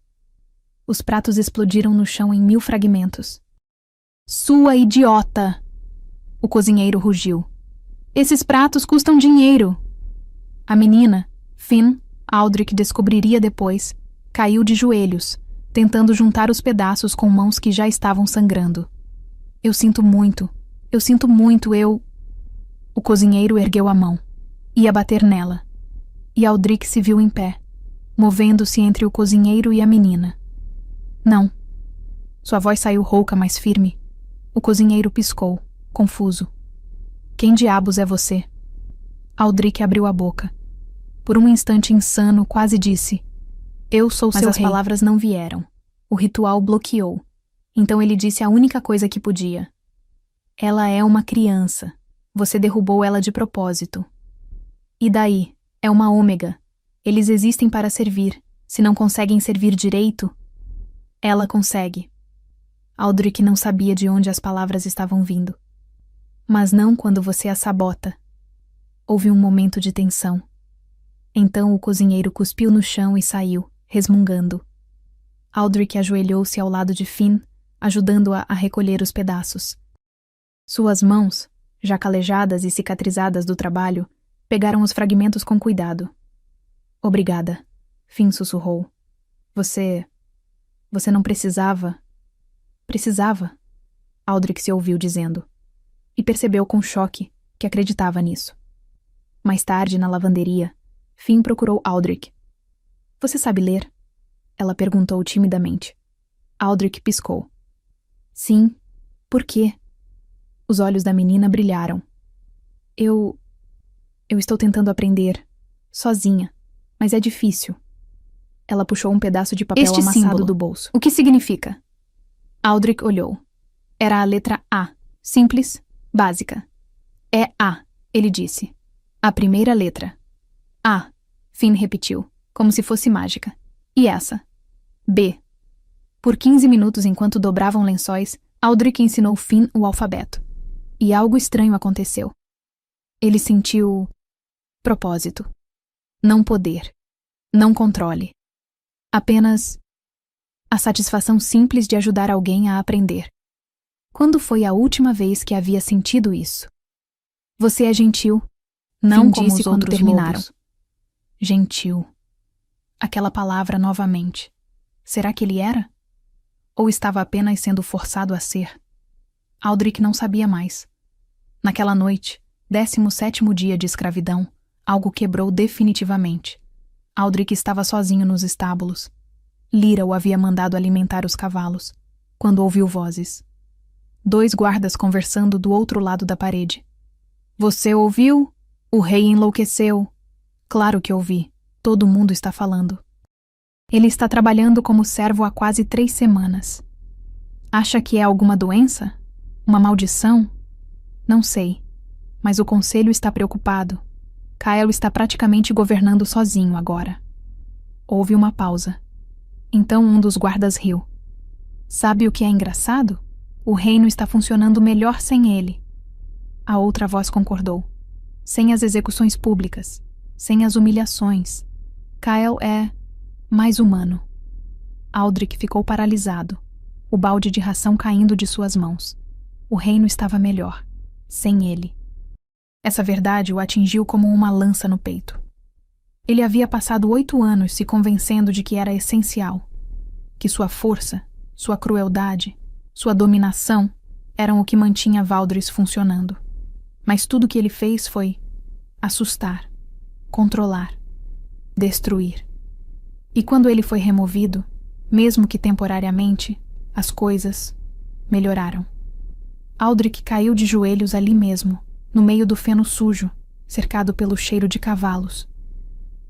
Os pratos explodiram no chão em 1000 fragmentos. Sua idiota! O cozinheiro rugiu. Esses pratos custam dinheiro! A menina, Finn, Aldrich descobriria depois, caiu de joelhos, tentando juntar os pedaços com mãos que já estavam sangrando. Eu sinto muito, eu... O cozinheiro ergueu a mão. Ia bater nela. E Aldrich se viu em pé, movendo-se entre o cozinheiro e a menina. Não. Sua voz saiu rouca, mas firme. O cozinheiro piscou, confuso. Quem diabos é você? Aldrich abriu a boca. Por um instante insano, quase disse: Eu sou seu rei. Mas as palavras não vieram. O ritual bloqueou. Então ele disse a única coisa que podia. Ela é uma criança. Você derrubou ela de propósito. E daí? É uma ômega. Eles existem para servir. Se não conseguem servir direito, ela consegue. Aldrich não sabia de onde as palavras estavam vindo. Mas não quando você a sabota. Houve um momento de tensão. Então o cozinheiro cuspiu no chão e saiu, resmungando. Aldrich ajoelhou-se ao lado de Finn, ajudando-a a recolher os pedaços. Suas mãos, já calejadas e cicatrizadas do trabalho, pegaram os fragmentos com cuidado. Obrigada, Finn sussurrou. Você não precisava... Precisava, Aldrich se ouviu dizendo. E percebeu com choque que acreditava nisso. Mais tarde, na lavanderia, Finn procurou Aldrich. Você sabe ler? Ela perguntou timidamente. Aldrich piscou. Sim. Por quê? Os olhos da menina brilharam. Eu estou tentando aprender, sozinha, mas é difícil. Ela puxou um pedaço de papel amassado símbolo do bolso. O que significa? Aldrich olhou. Era a letra A, simples, básica. É A, ele disse. A primeira letra. A, Finn repetiu, como se fosse mágica. E essa? B. Por 15 minutos, enquanto dobravam lençóis, Aldrich ensinou Finn o alfabeto. E algo estranho aconteceu. Ele sentiu propósito. Não poder. Não controle. Apenas a satisfação simples de ajudar alguém a aprender. Quando foi a última vez que havia sentido isso? Você é gentil. Não como disse os quando terminaram. Lobos. Gentil. Aquela palavra novamente. Será que ele era? Ou estava apenas sendo forçado a ser? Aldrich não sabia mais. Naquela noite, 17º dia de escravidão, algo quebrou definitivamente. Aldrich estava sozinho nos estábulos. Lyra o havia mandado alimentar os cavalos, quando ouviu vozes. 2 guardas conversando do outro lado da parede. Você ouviu? O rei enlouqueceu. Claro que ouvi. Todo mundo está falando. Ele está trabalhando como servo há quase 3 semanas. Acha que é alguma doença? Uma maldição? Não sei. Mas o conselho está preocupado. Kael está praticamente governando sozinho agora. Houve uma pausa. Então um dos guardas riu. Sabe o que é engraçado? O reino está funcionando melhor sem ele. A outra voz concordou. Sem as execuções públicas. Sem as humilhações. Kael é mais humano. Aldrich ficou paralisado, o balde de ração caindo de suas mãos. O reino estava melhor, sem ele. Essa verdade o atingiu como uma lança no peito. Ele havia passado 8 anos se convencendo de que era essencial, que sua força, sua crueldade, sua dominação eram o que mantinha Valdris funcionando. Mas tudo que ele fez foi assustar, controlar, destruir. E quando ele foi removido, mesmo que temporariamente, as coisas melhoraram. Aldrich caiu de joelhos ali mesmo, no meio do feno sujo, cercado pelo cheiro de cavalos.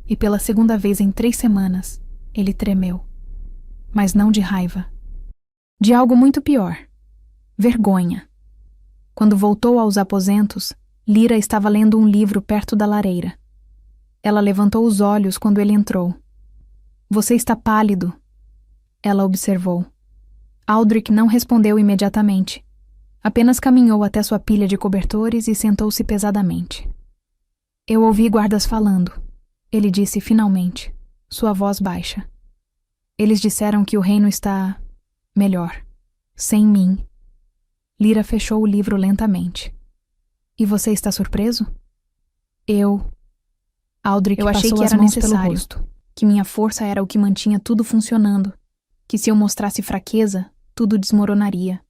E pela segunda vez em 3 semanas, ele tremeu. Mas não de raiva. De algo muito pior. Vergonha. Quando voltou aos aposentos, Lyra estava lendo um livro perto da lareira. Ela levantou os olhos quando ele entrou. Você está pálido, ela observou. Aldrich não respondeu imediatamente. Apenas caminhou até sua pilha de cobertores e sentou-se pesadamente. Eu ouvi guardas falando, ele disse finalmente, sua voz baixa. Eles disseram que o reino está melhor, sem mim. Lyra fechou o livro lentamente. E você está surpreso? Aldrich achei passou que as era mãos pelo necessário. rosto, que minha força era o que mantinha tudo funcionando, que se eu mostrasse fraqueza, tudo desmoronaria.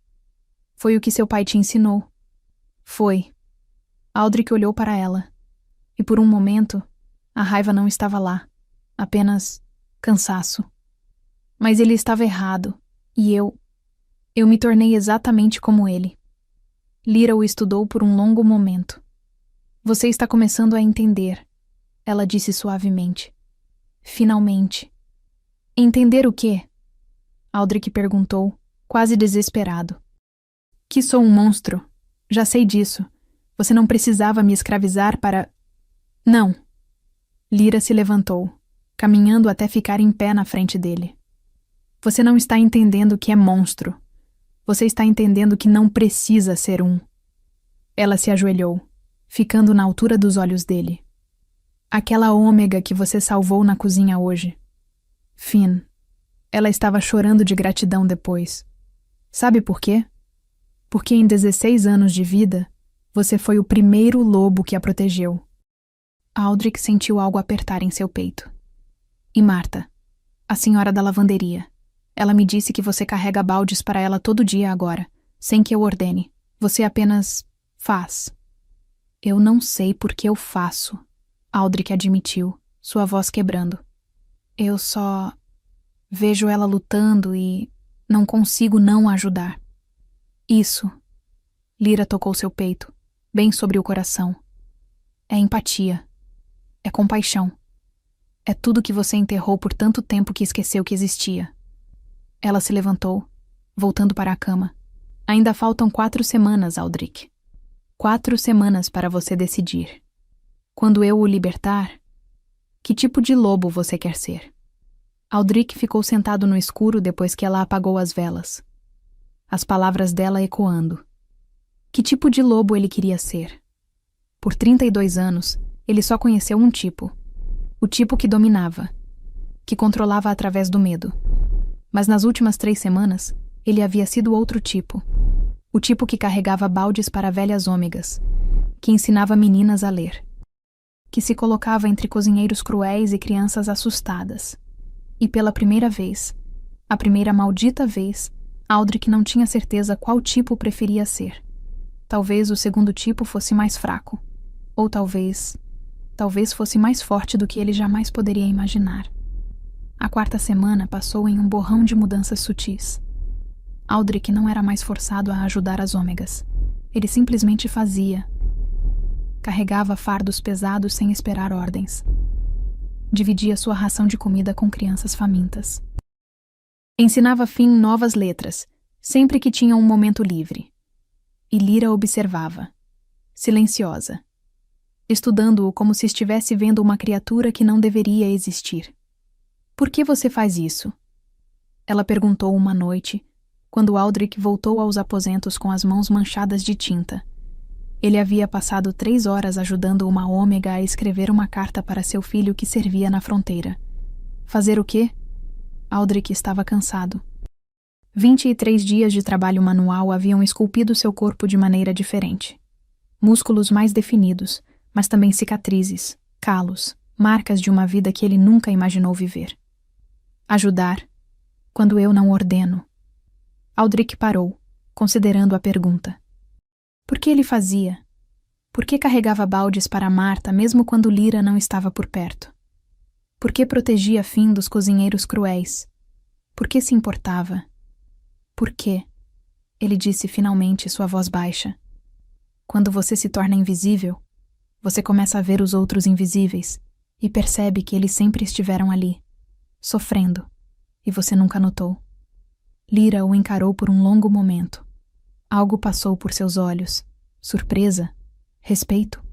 Foi o que seu pai te ensinou. Foi. Aldrich olhou para ela. E por um momento, a raiva não estava lá. Apenas cansaço. Mas ele estava errado. E eu me tornei exatamente como ele. Lyra o estudou por um longo momento. Você está começando a entender, ela disse suavemente. Finalmente. Entender o quê? Aldrich perguntou, quase desesperado. Que sou um monstro. Já sei disso. Você não precisava me escravizar para... Não. Lyra se levantou, caminhando até ficar em pé na frente dele. Você não está entendendo o que é monstro. Você está entendendo que não precisa ser um. Ela se ajoelhou, ficando na altura dos olhos dele. Aquela ômega que você salvou na cozinha hoje. Finn. Ela estava chorando de gratidão depois. Sabe por quê? Porque em 16 anos de vida, você foi o primeiro lobo que a protegeu. Aldrich sentiu algo apertar em seu peito. E Marta, a senhora da lavanderia. Ela me disse que você carrega baldes para ela todo dia agora, sem que eu ordene. Você apenas faz. Eu não sei por que eu faço, Aldrich admitiu, sua voz quebrando. Eu só vejo ela lutando e não consigo não ajudar. Isso. Lyra tocou seu peito, bem sobre o coração. É empatia. É compaixão. É tudo que você enterrou por tanto tempo que esqueceu que existia. Ela se levantou, voltando para a cama. Ainda faltam 4 semanas, Aldrich. 4 semanas para você decidir. Quando eu o libertar, que tipo de lobo você quer ser? Aldrich ficou sentado no escuro depois que ela apagou as velas. As palavras dela ecoando. Que tipo de lobo ele queria ser? Por 32 anos, ele só conheceu um tipo. O tipo que dominava. Que controlava através do medo. Mas nas últimas 3 semanas, ele havia sido outro tipo. O tipo que carregava baldes para velhas ômegas. Que ensinava meninas a ler. Que se colocava entre cozinheiros cruéis e crianças assustadas. E pela primeira vez, a primeira maldita vez, Aldrich não tinha certeza qual tipo preferia ser. Talvez o segundo tipo fosse mais fraco. Ou talvez fosse mais forte do que ele jamais poderia imaginar. A 4ª semana passou em um borrão de mudanças sutis. Aldrich não era mais forçado a ajudar as ômegas. Ele simplesmente fazia. Carregava fardos pesados sem esperar ordens. Dividia sua ração de comida com crianças famintas. Ensinava Finn novas letras, sempre que tinha um momento livre. E Lyra observava, silenciosa, estudando-o como se estivesse vendo uma criatura que não deveria existir. Por que você faz isso? Ela perguntou uma noite, quando Aldrich voltou aos aposentos com as mãos manchadas de tinta. Ele havia passado 3 horas ajudando uma ômega a escrever uma carta para seu filho que servia na fronteira. Fazer o quê? Aldrich estava cansado. 23 dias de trabalho manual haviam esculpido seu corpo de maneira diferente. Músculos mais definidos, mas também cicatrizes, calos, marcas de uma vida que ele nunca imaginou viver. Ajudar, quando eu não ordeno. Aldrich parou, considerando a pergunta. Por que ele fazia? Por que carregava baldes para Marta mesmo quando Lyra não estava por perto? Por que protegia Finn dos cozinheiros cruéis? Por que se importava? Por quê? Ele disse finalmente, sua voz baixa. Quando você se torna invisível, você começa a ver os outros invisíveis e percebe que eles sempre estiveram ali, sofrendo, e você nunca notou. Lyra o encarou por um longo momento. Algo passou por seus olhos. Surpresa? Respeito?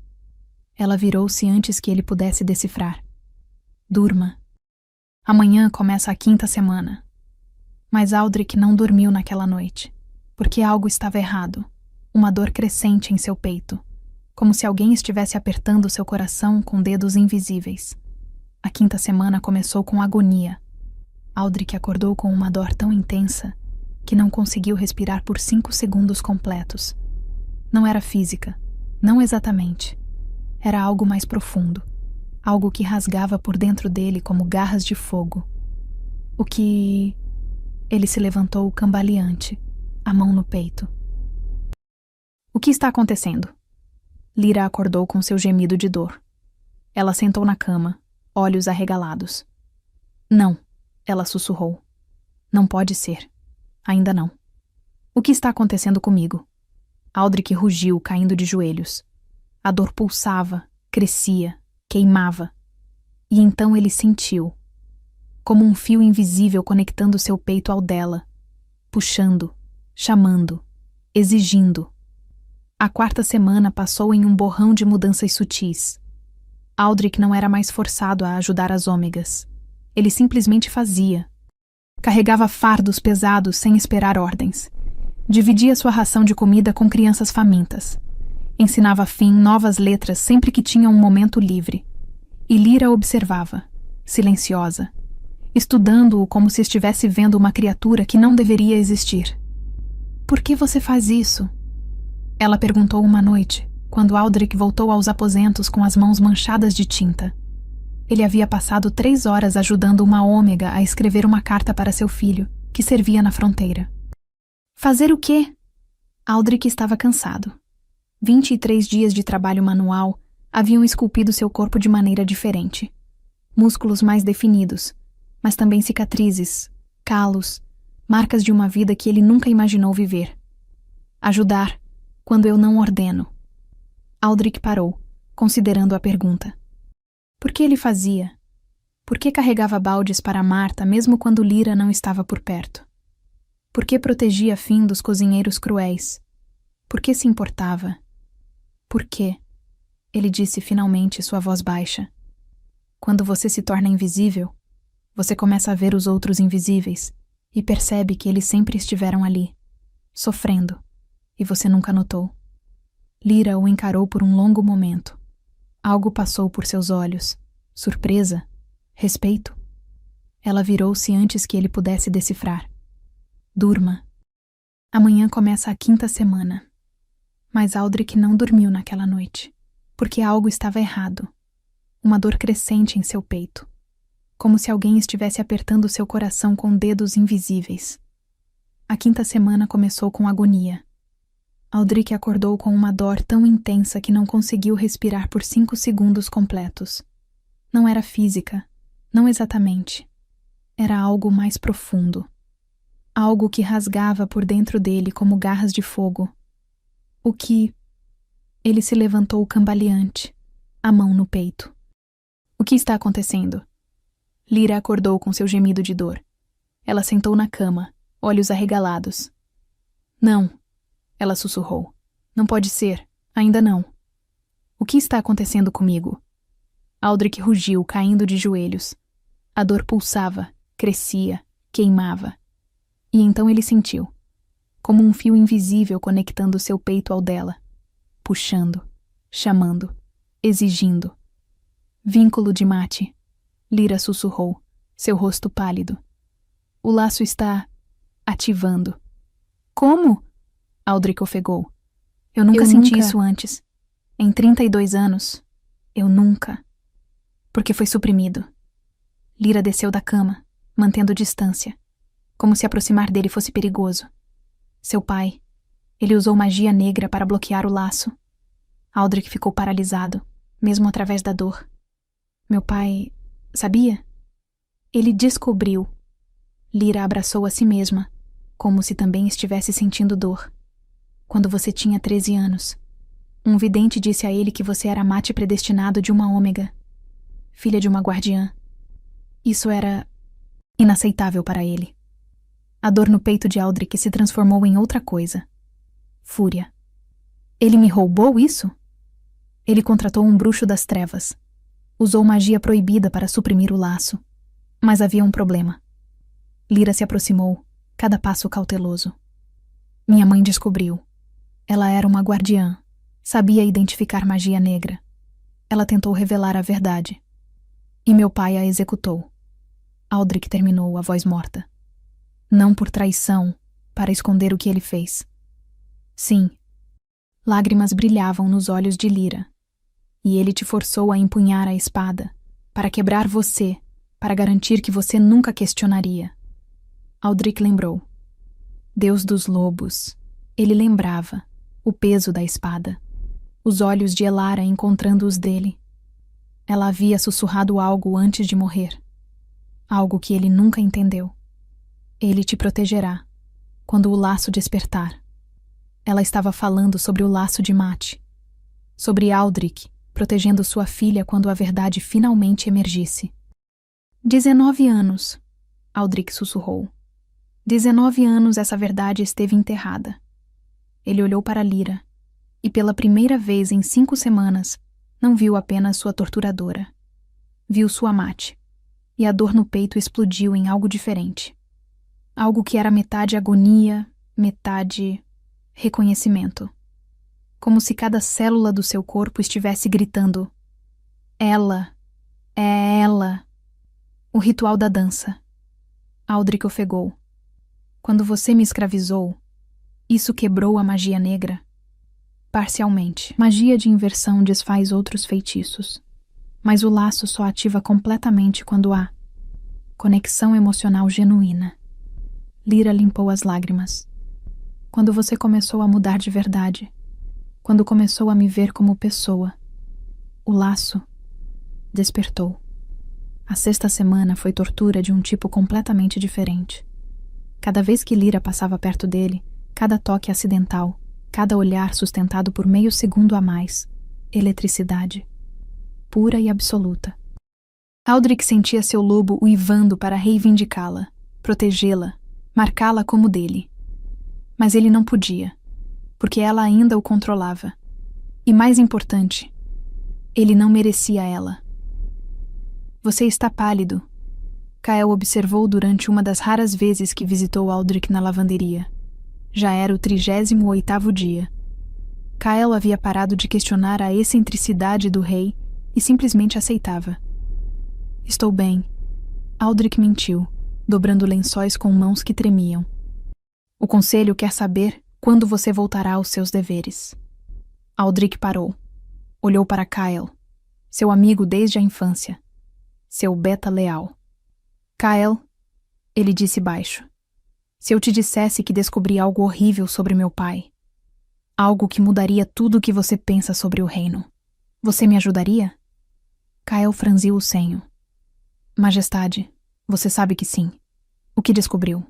Ela virou-se antes que ele pudesse decifrar. Durma. Amanhã começa a 5ª semana. Mas Aldrich não dormiu naquela noite, porque algo estava errado. Uma dor crescente em seu peito, como se alguém estivesse apertando seu coração com dedos invisíveis. A 5ª semana começou com agonia. Aldrich acordou com uma dor tão intensa que não conseguiu respirar por 5 segundos completos. Não era física, não exatamente. Era algo mais profundo, algo que rasgava por dentro dele como garras de fogo. O que... Ele se levantou cambaleante, a mão no peito. O que está acontecendo? Lyra acordou com seu gemido de dor. Ela sentou na cama, olhos arregalados. Não, ela sussurrou. Não pode ser. Ainda não. O que está acontecendo comigo? Aldrich rugiu, caindo de joelhos. A dor pulsava, crescia, queimava. E então ele sentiu, como um fio invisível conectando seu peito ao dela, puxando, chamando, exigindo. A 4ª semana passou em um borrão de mudanças sutis. Aldrich não era mais forçado a ajudar as ômegas. Ele simplesmente fazia. Carregava fardos pesados sem esperar ordens. Dividia sua ração de comida com crianças famintas. Ensinava Finn novas letras sempre que tinha um momento livre. E Lyra observava, silenciosa, estudando-o como se estivesse vendo uma criatura que não deveria existir. Por que você faz isso? Ela perguntou uma noite, quando Aldrich voltou aos aposentos com as mãos manchadas de tinta. Ele havia passado 3 horas ajudando uma ômega a escrever uma carta para seu filho, que servia na fronteira. Fazer o quê? Aldrich estava cansado. 23 dias de trabalho manual haviam esculpido seu corpo de maneira diferente. Músculos mais definidos, mas também cicatrizes, calos, marcas de uma vida que ele nunca imaginou viver. Ajudar, quando eu não ordeno. Aldrich parou, considerando a pergunta. Por que ele fazia? Por que carregava baldes para Marta mesmo quando Lyra não estava por perto? Por que protegia Finn dos cozinheiros cruéis? Por que se importava? Por quê? Ele disse finalmente, sua voz baixa. Quando você se torna invisível, você começa a ver os outros invisíveis e percebe que eles sempre estiveram ali, sofrendo, e você nunca notou. Lyra o encarou por um longo momento. Algo passou por seus olhos. Surpresa? Respeito? Ela virou-se antes que ele pudesse decifrar. Durma. Amanhã começa a 5ª semana. Mas Aldrich não dormiu naquela noite, porque algo estava errado. Uma dor crescente em seu peito, como se alguém estivesse apertando seu coração com dedos invisíveis. A 5ª semana começou com agonia. Aldrich acordou com uma dor tão intensa que não conseguiu respirar por 5 segundos completos. Não era física, não exatamente. Era algo mais profundo. Algo que rasgava por dentro dele como garras de fogo. O que... Ele se levantou cambaleante, a mão no peito. O que está acontecendo? Lyra acordou com seu gemido de dor. Ela sentou na cama, olhos arregalados. Não, ela sussurrou. Não pode ser, ainda não. O que está acontecendo comigo? Aldrich rugiu, caindo de joelhos. A dor pulsava, crescia, queimava. E então ele sentiu, como um fio invisível conectando seu peito ao dela, puxando, chamando, exigindo. Vínculo de mate, Lyra sussurrou, seu rosto pálido. O laço está ativando. Como? Aldrich ofegou. Eu nunca senti isso antes. Em 32 anos, eu nunca. Porque foi suprimido. Lyra desceu da cama, mantendo distância, como se aproximar dele fosse perigoso. Seu pai, ele usou magia negra para bloquear o laço. Aldrich ficou paralisado, mesmo através da dor. Meu pai, sabia? Ele descobriu. Lyra abraçou a si mesma, como se também estivesse sentindo dor. Quando você tinha 13 anos, um vidente disse a ele que você era mate predestinado de uma ômega, filha de uma guardiã. Isso era inaceitável para ele. A dor no peito de Aldrich se transformou em outra coisa. Fúria. Ele me roubou isso? Ele contratou um bruxo das trevas. Usou magia proibida para suprimir o laço. Mas havia um problema. Lyra se aproximou, cada passo cauteloso. Minha mãe descobriu. Ela era uma guardiã. Sabia identificar magia negra. Ela tentou revelar a verdade. E meu pai a executou. Aldrich terminou, a voz morta. Não por traição, para esconder o que ele fez. Sim. Lágrimas brilhavam nos olhos de Lyra. E ele te forçou a empunhar a espada, para quebrar você, para garantir que você nunca questionaria. Aldrich lembrou. Deus dos lobos. Ele lembrava. O peso da espada. Os olhos de Elara encontrando os dele. Ela havia sussurrado algo antes de morrer. Algo que ele nunca entendeu. Ele te protegerá, quando o laço despertar. Ela estava falando sobre o laço de Mate. Sobre Aldrich, protegendo sua filha quando a verdade finalmente emergisse. 19 anos, Aldrich sussurrou. 19 anos essa verdade esteve enterrada. Ele olhou para Lyra, e pela primeira vez em 5 semanas, não viu apenas sua torturadora. Viu sua Mate, e a dor no peito explodiu em algo diferente. Algo que era metade agonia, metade reconhecimento. Como se cada célula do seu corpo estivesse gritando: Ela, é ela. O ritual da dança. Aldrich ofegou. Quando você me escravizou, isso quebrou a magia negra? Parcialmente. Magia de inversão desfaz outros feitiços. Mas o laço só ativa completamente quando há conexão emocional genuína. Lyra limpou as lágrimas. Quando você começou a mudar de verdade, quando começou a me ver como pessoa, o laço despertou. A 6ª semana foi tortura de um tipo completamente diferente. Cada vez que Lyra passava perto dele, cada toque acidental, cada olhar sustentado por meio segundo a mais, eletricidade, pura e absoluta. Aldrich sentia seu lobo uivando para reivindicá-la, protegê-la, marcá-la como dele. Mas ele não podia, porque ela ainda o controlava. E mais importante, ele não merecia ela. Você está pálido, Kael observou durante uma das raras vezes que visitou Aldrich na lavanderia. Já era o 38º dia. Kael havia parado de questionar a excentricidade do rei e simplesmente aceitava. Estou bem. Aldrich mentiu, dobrando lençóis com mãos que tremiam. O conselho quer saber quando você voltará aos seus deveres. Aldrich parou. Olhou para Kael, seu amigo desde a infância. Seu beta leal. Kael, ele disse baixo. Se eu te dissesse que descobri algo horrível sobre meu pai, algo que mudaria tudo o que você pensa sobre o reino, você me ajudaria? Kael franziu o senho. Majestade, você sabe que sim. O que descobriu?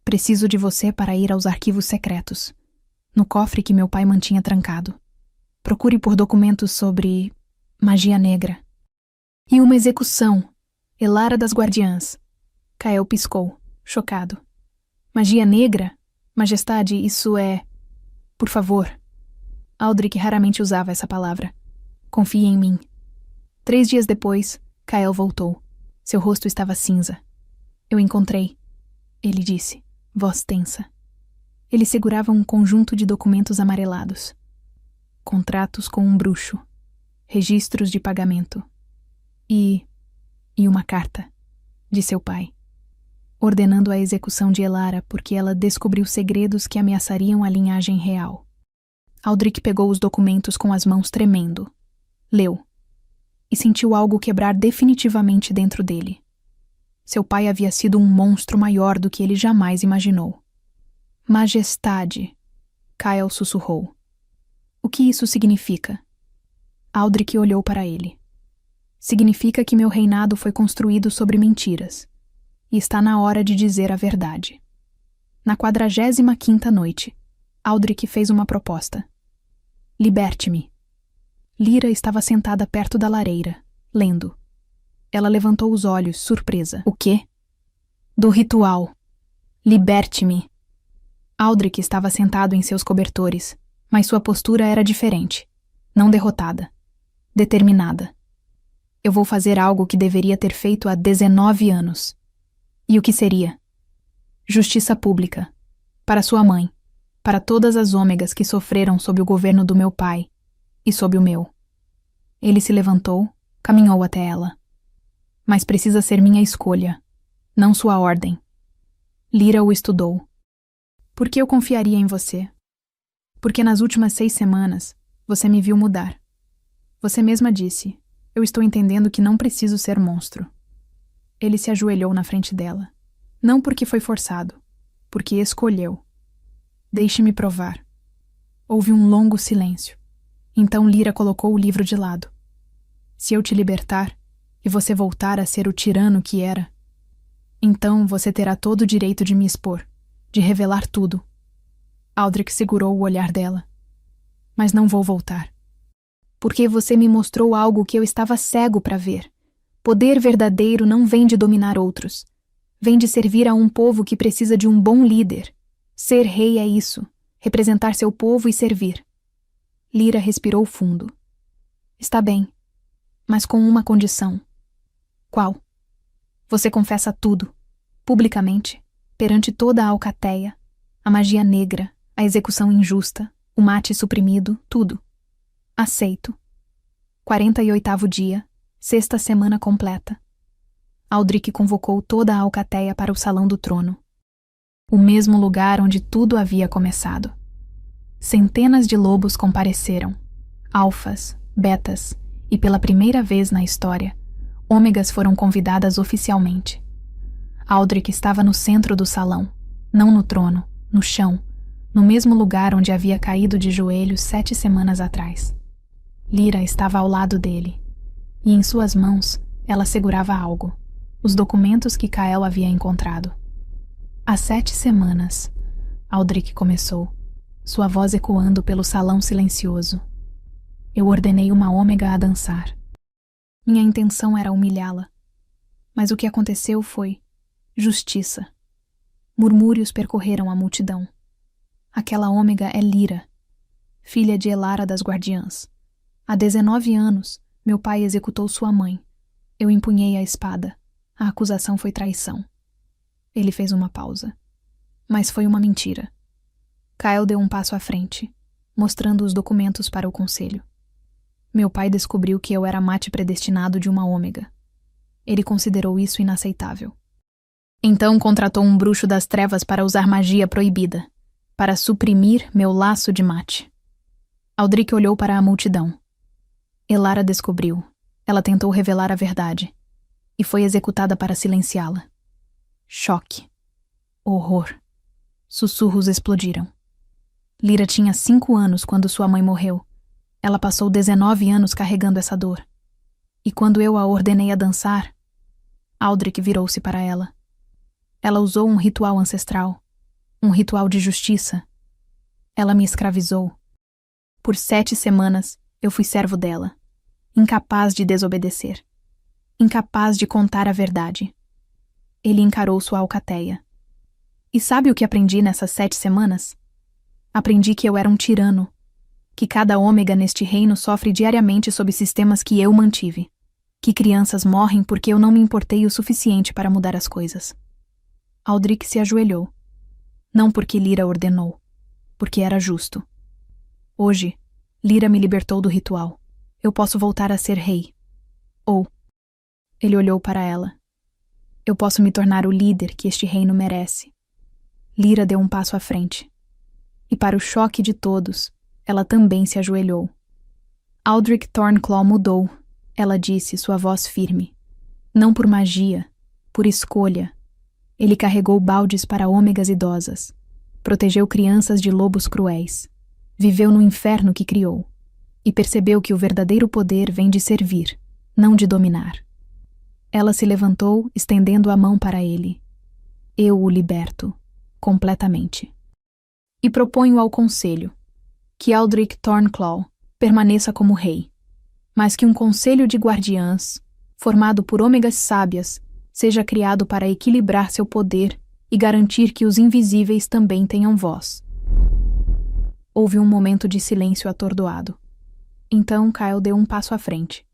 Preciso de você para ir aos arquivos secretos, no cofre que meu pai mantinha trancado. Procure por documentos sobre magia negra. E uma execução, Elara das Guardiãs. Kael piscou, chocado. Magia negra? Majestade, isso é... Por favor. Aldrich raramente usava essa palavra. Confie em mim. 3 dias depois, Kael voltou. Seu rosto estava cinza. Eu encontrei, ele disse, voz tensa. Ele segurava um conjunto de documentos amarelados. Contratos com um bruxo. Registros de pagamento. E uma carta, de seu pai, ordenando a execução de Elara porque ela descobriu segredos que ameaçariam a linhagem real. Aldrich pegou os documentos com as mãos tremendo. Leu. E sentiu algo quebrar definitivamente dentro dele. Seu pai havia sido um monstro maior do que ele jamais imaginou. Majestade, Kyle sussurrou. O que isso significa? Aldrich olhou para ele. Significa que meu reinado foi construído sobre mentiras. E está na hora de dizer a verdade. Na 45ª noite, Aldrich fez uma proposta. Liberte-me. Lyra estava sentada perto da lareira, lendo. Ela levantou os olhos, surpresa. O quê? Do ritual. Liberte-me. Aldrich estava sentado em seus cobertores, mas sua postura era diferente. Não derrotada. Determinada. Eu vou fazer algo que deveria ter feito há 19 anos. E o que seria? Justiça pública. Para sua mãe. Para todas as ômegas que sofreram sob o governo do meu pai. E sob o meu. Ele se levantou, caminhou até ela. Mas precisa ser minha escolha, não sua ordem. Lyra o estudou. Por que eu confiaria em você? Porque nas últimas 6 semanas, você me viu mudar. Você mesma disse, eu estou entendendo que não preciso ser monstro. Ele se ajoelhou na frente dela. Não porque foi forçado, porque escolheu. Deixe-me provar. Houve um longo silêncio. Então Lyra colocou o livro de lado. Se eu te libertar, e você voltar a ser o tirano que era, então você terá todo o direito de me expor, de revelar tudo. Aldrich segurou o olhar dela. Mas não vou voltar. Porque você me mostrou algo que eu estava cego para ver. Poder verdadeiro não vem de dominar outros. Vem de servir a um povo que precisa de um bom líder. Ser rei é isso, representar seu povo e servir. Lyra respirou fundo. Está bem, mas com uma condição. Qual? Você confessa tudo, publicamente, perante toda a alcateia, a magia negra, a execução injusta, o mate suprimido, tudo. Aceito. 48º dia, 6ª semana completa. Aldrich convocou toda a alcateia para o salão do trono. O mesmo lugar onde tudo havia começado. Centenas de lobos compareceram. Alfas, betas, e pela primeira vez na história, ômegas foram convidadas oficialmente. Aldrich estava no centro do salão, não no trono, no chão, no mesmo lugar onde havia caído de joelhos 7 semanas atrás. Lyra estava ao lado dele, e em suas mãos ela segurava algo, os documentos que Kael havia encontrado. Há 7 semanas, Aldrich começou, sua voz ecoando pelo salão silencioso. Eu ordenei uma ômega a dançar. Minha intenção era humilhá-la, mas o que aconteceu foi justiça. Murmúrios percorreram a multidão. Aquela ômega é Lyra, filha de Elara das Guardiãs. Há 19 anos, meu pai executou sua mãe. Eu empunhei a espada. A acusação foi traição. Ele fez uma pausa. Mas foi uma mentira. Kyle deu um passo à frente, mostrando os documentos para o conselho. Meu pai descobriu que eu era mate predestinado de uma ômega. Ele considerou isso inaceitável. Então contratou um bruxo das trevas para usar magia proibida, para suprimir meu laço de mate. Aldrich olhou para a multidão. Elara descobriu. Ela tentou revelar a verdade. E foi executada para silenciá-la. Choque. Horror. Sussurros explodiram. Lyra tinha 5 anos quando sua mãe morreu. Ela passou 19 anos carregando essa dor. E quando eu a ordenei a dançar, Aldrich virou-se para ela. Ela usou um ritual ancestral. Um ritual de justiça. Ela me escravizou. Por 7 semanas, eu fui servo dela. Incapaz de desobedecer. Incapaz de contar a verdade. Ele encarou sua alcateia. E sabe o que aprendi nessas 7 semanas? Aprendi que eu era um tirano. Que cada ômega neste reino sofre diariamente sob sistemas que eu mantive. Que crianças morrem porque eu não me importei o suficiente para mudar as coisas. Aldrich se ajoelhou. Não porque Lyra ordenou. Porque era justo. Hoje, Lyra me libertou do ritual. Eu posso voltar a ser rei. Ou... Ele olhou para ela. Eu posso me tornar o líder que este reino merece. Lyra deu um passo à frente. E para o choque de todos, ela também se ajoelhou. Aldrich Thornclaw mudou, ela disse, sua voz firme. Não por magia, por escolha. Ele carregou baldes para ômegas idosas. protegeu crianças de lobos cruéis, viveu no inferno que criou, e percebeu que o verdadeiro poder vem de servir, não de dominar. Ela se levantou, estendendo a mão para ele. Eu o liberto, completamente. E proponho ao conselho que Aldrich Thornclaw permaneça como rei, mas que um conselho de guardiãs, formado por ômegas sábias, seja criado para equilibrar seu poder e garantir que os invisíveis também tenham voz. Houve um momento de silêncio atordoado. Então Kyle deu um passo à frente.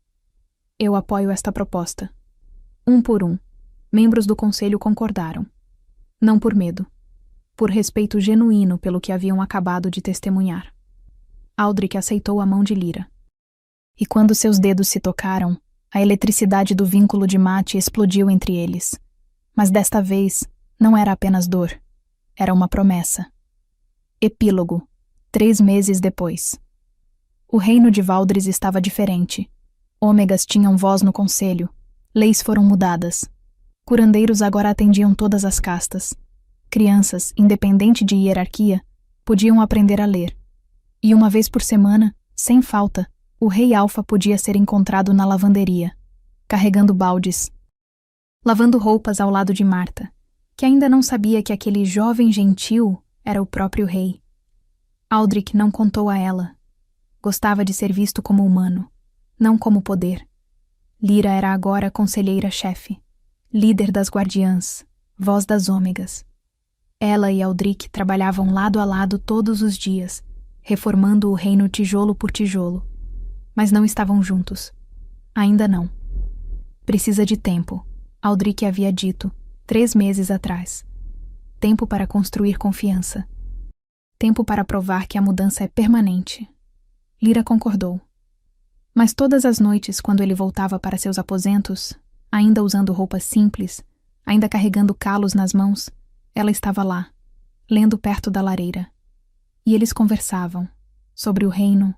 Eu apoio esta proposta. Um por um, membros do conselho concordaram. Não por medo, por respeito genuíno pelo que haviam acabado de testemunhar. Aldrich aceitou a mão de Lyra. E quando seus dedos se tocaram, a eletricidade do vínculo de mate explodiu entre eles. Mas desta vez, não era apenas dor. Era uma promessa. Epílogo. 3 meses depois. O reino de Valdris estava diferente. Ômegas tinham voz no conselho. Leis foram mudadas. Curandeiros agora atendiam todas as castas. Crianças, independente de hierarquia, podiam aprender a ler. E uma vez por semana, sem falta, o rei Alfa podia ser encontrado na lavanderia, carregando baldes, lavando roupas ao lado de Marta, que ainda não sabia que aquele jovem gentil era o próprio rei. Aldrich não contou a ela. Gostava de ser visto como humano, não como poder. Lyra era agora conselheira-chefe, líder das guardiãs, voz das ômegas. Ela e Aldrich trabalhavam lado a lado todos os dias, reformando o reino tijolo por tijolo. Mas não estavam juntos. Ainda não. Precisa de tempo, Aldrich havia dito, 3 meses atrás. Tempo para construir confiança. Tempo para provar que a mudança é permanente. Lyra concordou. Mas todas as noites, quando ele voltava para seus aposentos, ainda usando roupas simples, ainda carregando calos nas mãos, ela estava lá, lendo perto da lareira. E eles conversavam sobre o reino,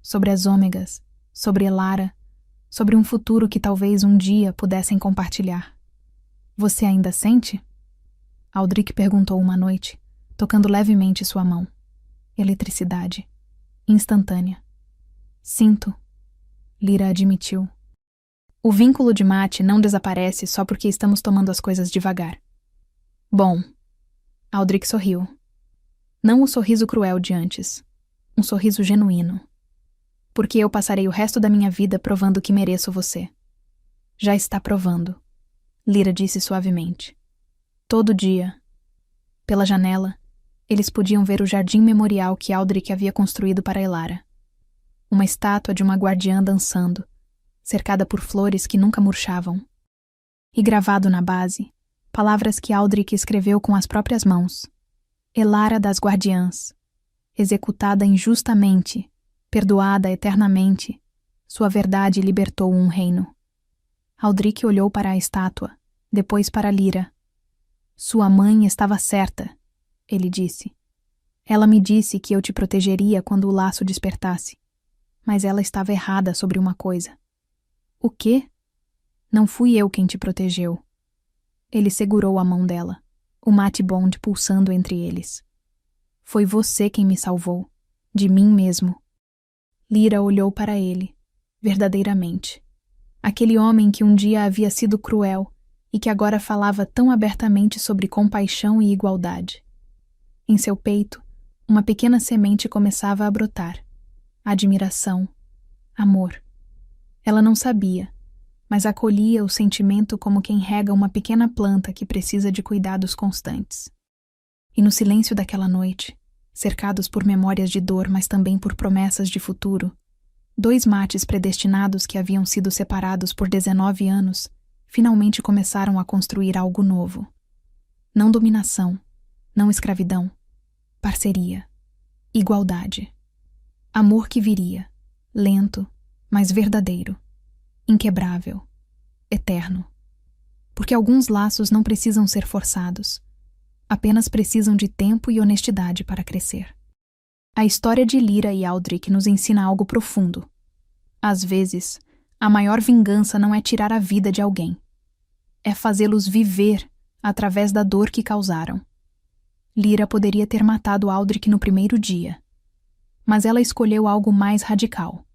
sobre as ômegas, sobre Elara, sobre um futuro que talvez um dia pudessem compartilhar. Você ainda sente? Aldrich perguntou uma noite, tocando levemente sua mão. Eletricidade. Instantânea. Sinto, Lyra admitiu. O vínculo de mate não desaparece só porque estamos tomando as coisas devagar. Bom, Aldrich sorriu. Não o sorriso cruel de antes. Um sorriso genuíno. Porque eu passarei o resto da minha vida provando que mereço você. Já está provando, Lyra disse suavemente. Todo dia. Pela janela, eles podiam ver o jardim memorial que Aldrich havia construído para Elara. Uma estátua de uma guardiã dançando, cercada por flores que nunca murchavam. E gravado na base, palavras que Aldrich escreveu com as próprias mãos. Elara das Guardiãs. Executada injustamente, perdoada eternamente, sua verdade libertou um reino. Aldrich olhou para a estátua, depois para Lyra. Sua mãe estava certa, ele disse. Ela me disse que eu te protegeria quando o laço despertasse. Mas ela estava errada sobre uma coisa. O quê? Não fui eu quem te protegeu. Ele segurou a mão dela, o mate bond pulsando entre eles. Foi você quem me salvou, de mim mesmo. Lyra olhou para ele, verdadeiramente. Aquele homem que um dia havia sido cruel e que agora falava tão abertamente sobre compaixão e igualdade. Em seu peito, uma pequena semente começava a brotar. Admiração, amor. Ela não sabia, mas acolhia o sentimento como quem rega uma pequena planta que precisa de cuidados constantes. E no silêncio daquela noite, cercados por memórias de dor, mas também por promessas de futuro, 2 mates predestinados que haviam sido separados por 19 anos, finalmente começaram a construir algo novo. Não dominação, não escravidão, parceria, igualdade. Amor que viria, lento, mas verdadeiro, inquebrável, eterno. Porque alguns laços não precisam ser forçados, apenas precisam de tempo e honestidade para crescer. A história de Lyra e Aldrich nos ensina algo profundo. Às vezes, a maior vingança não é tirar a vida de alguém. É fazê-los viver através da dor que causaram. Lyra poderia ter matado Aldrich no primeiro dia. Mas ela escolheu algo mais radical.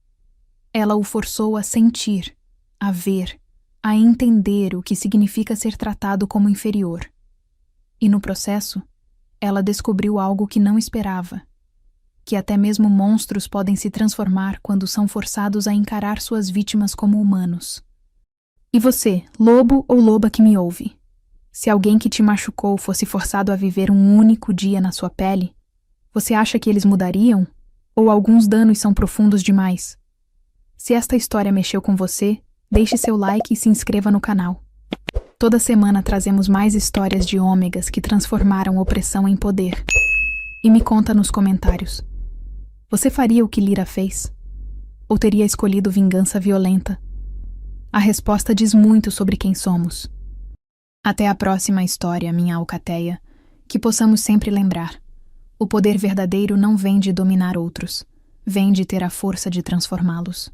Ela o forçou a sentir, a ver, a entender o que significa ser tratado como inferior. E no processo, ela descobriu algo que não esperava, que até mesmo monstros podem se transformar quando são forçados a encarar suas vítimas como humanos. E você, lobo ou loba que me ouve? Se alguém que te machucou fosse forçado a viver um único dia na sua pele, você acha que eles mudariam? Ou alguns danos são profundos demais? Se esta história mexeu com você, deixe seu like e se inscreva no canal. Toda semana trazemos mais histórias de ômegas que transformaram opressão em poder. E me conta nos comentários. Você faria o que Lyra fez? Ou teria escolhido vingança violenta? A resposta diz muito sobre quem somos. Até a próxima história, minha alcateia, que possamos sempre lembrar. O poder verdadeiro não vem de dominar outros, vem de ter a força de transformá-los.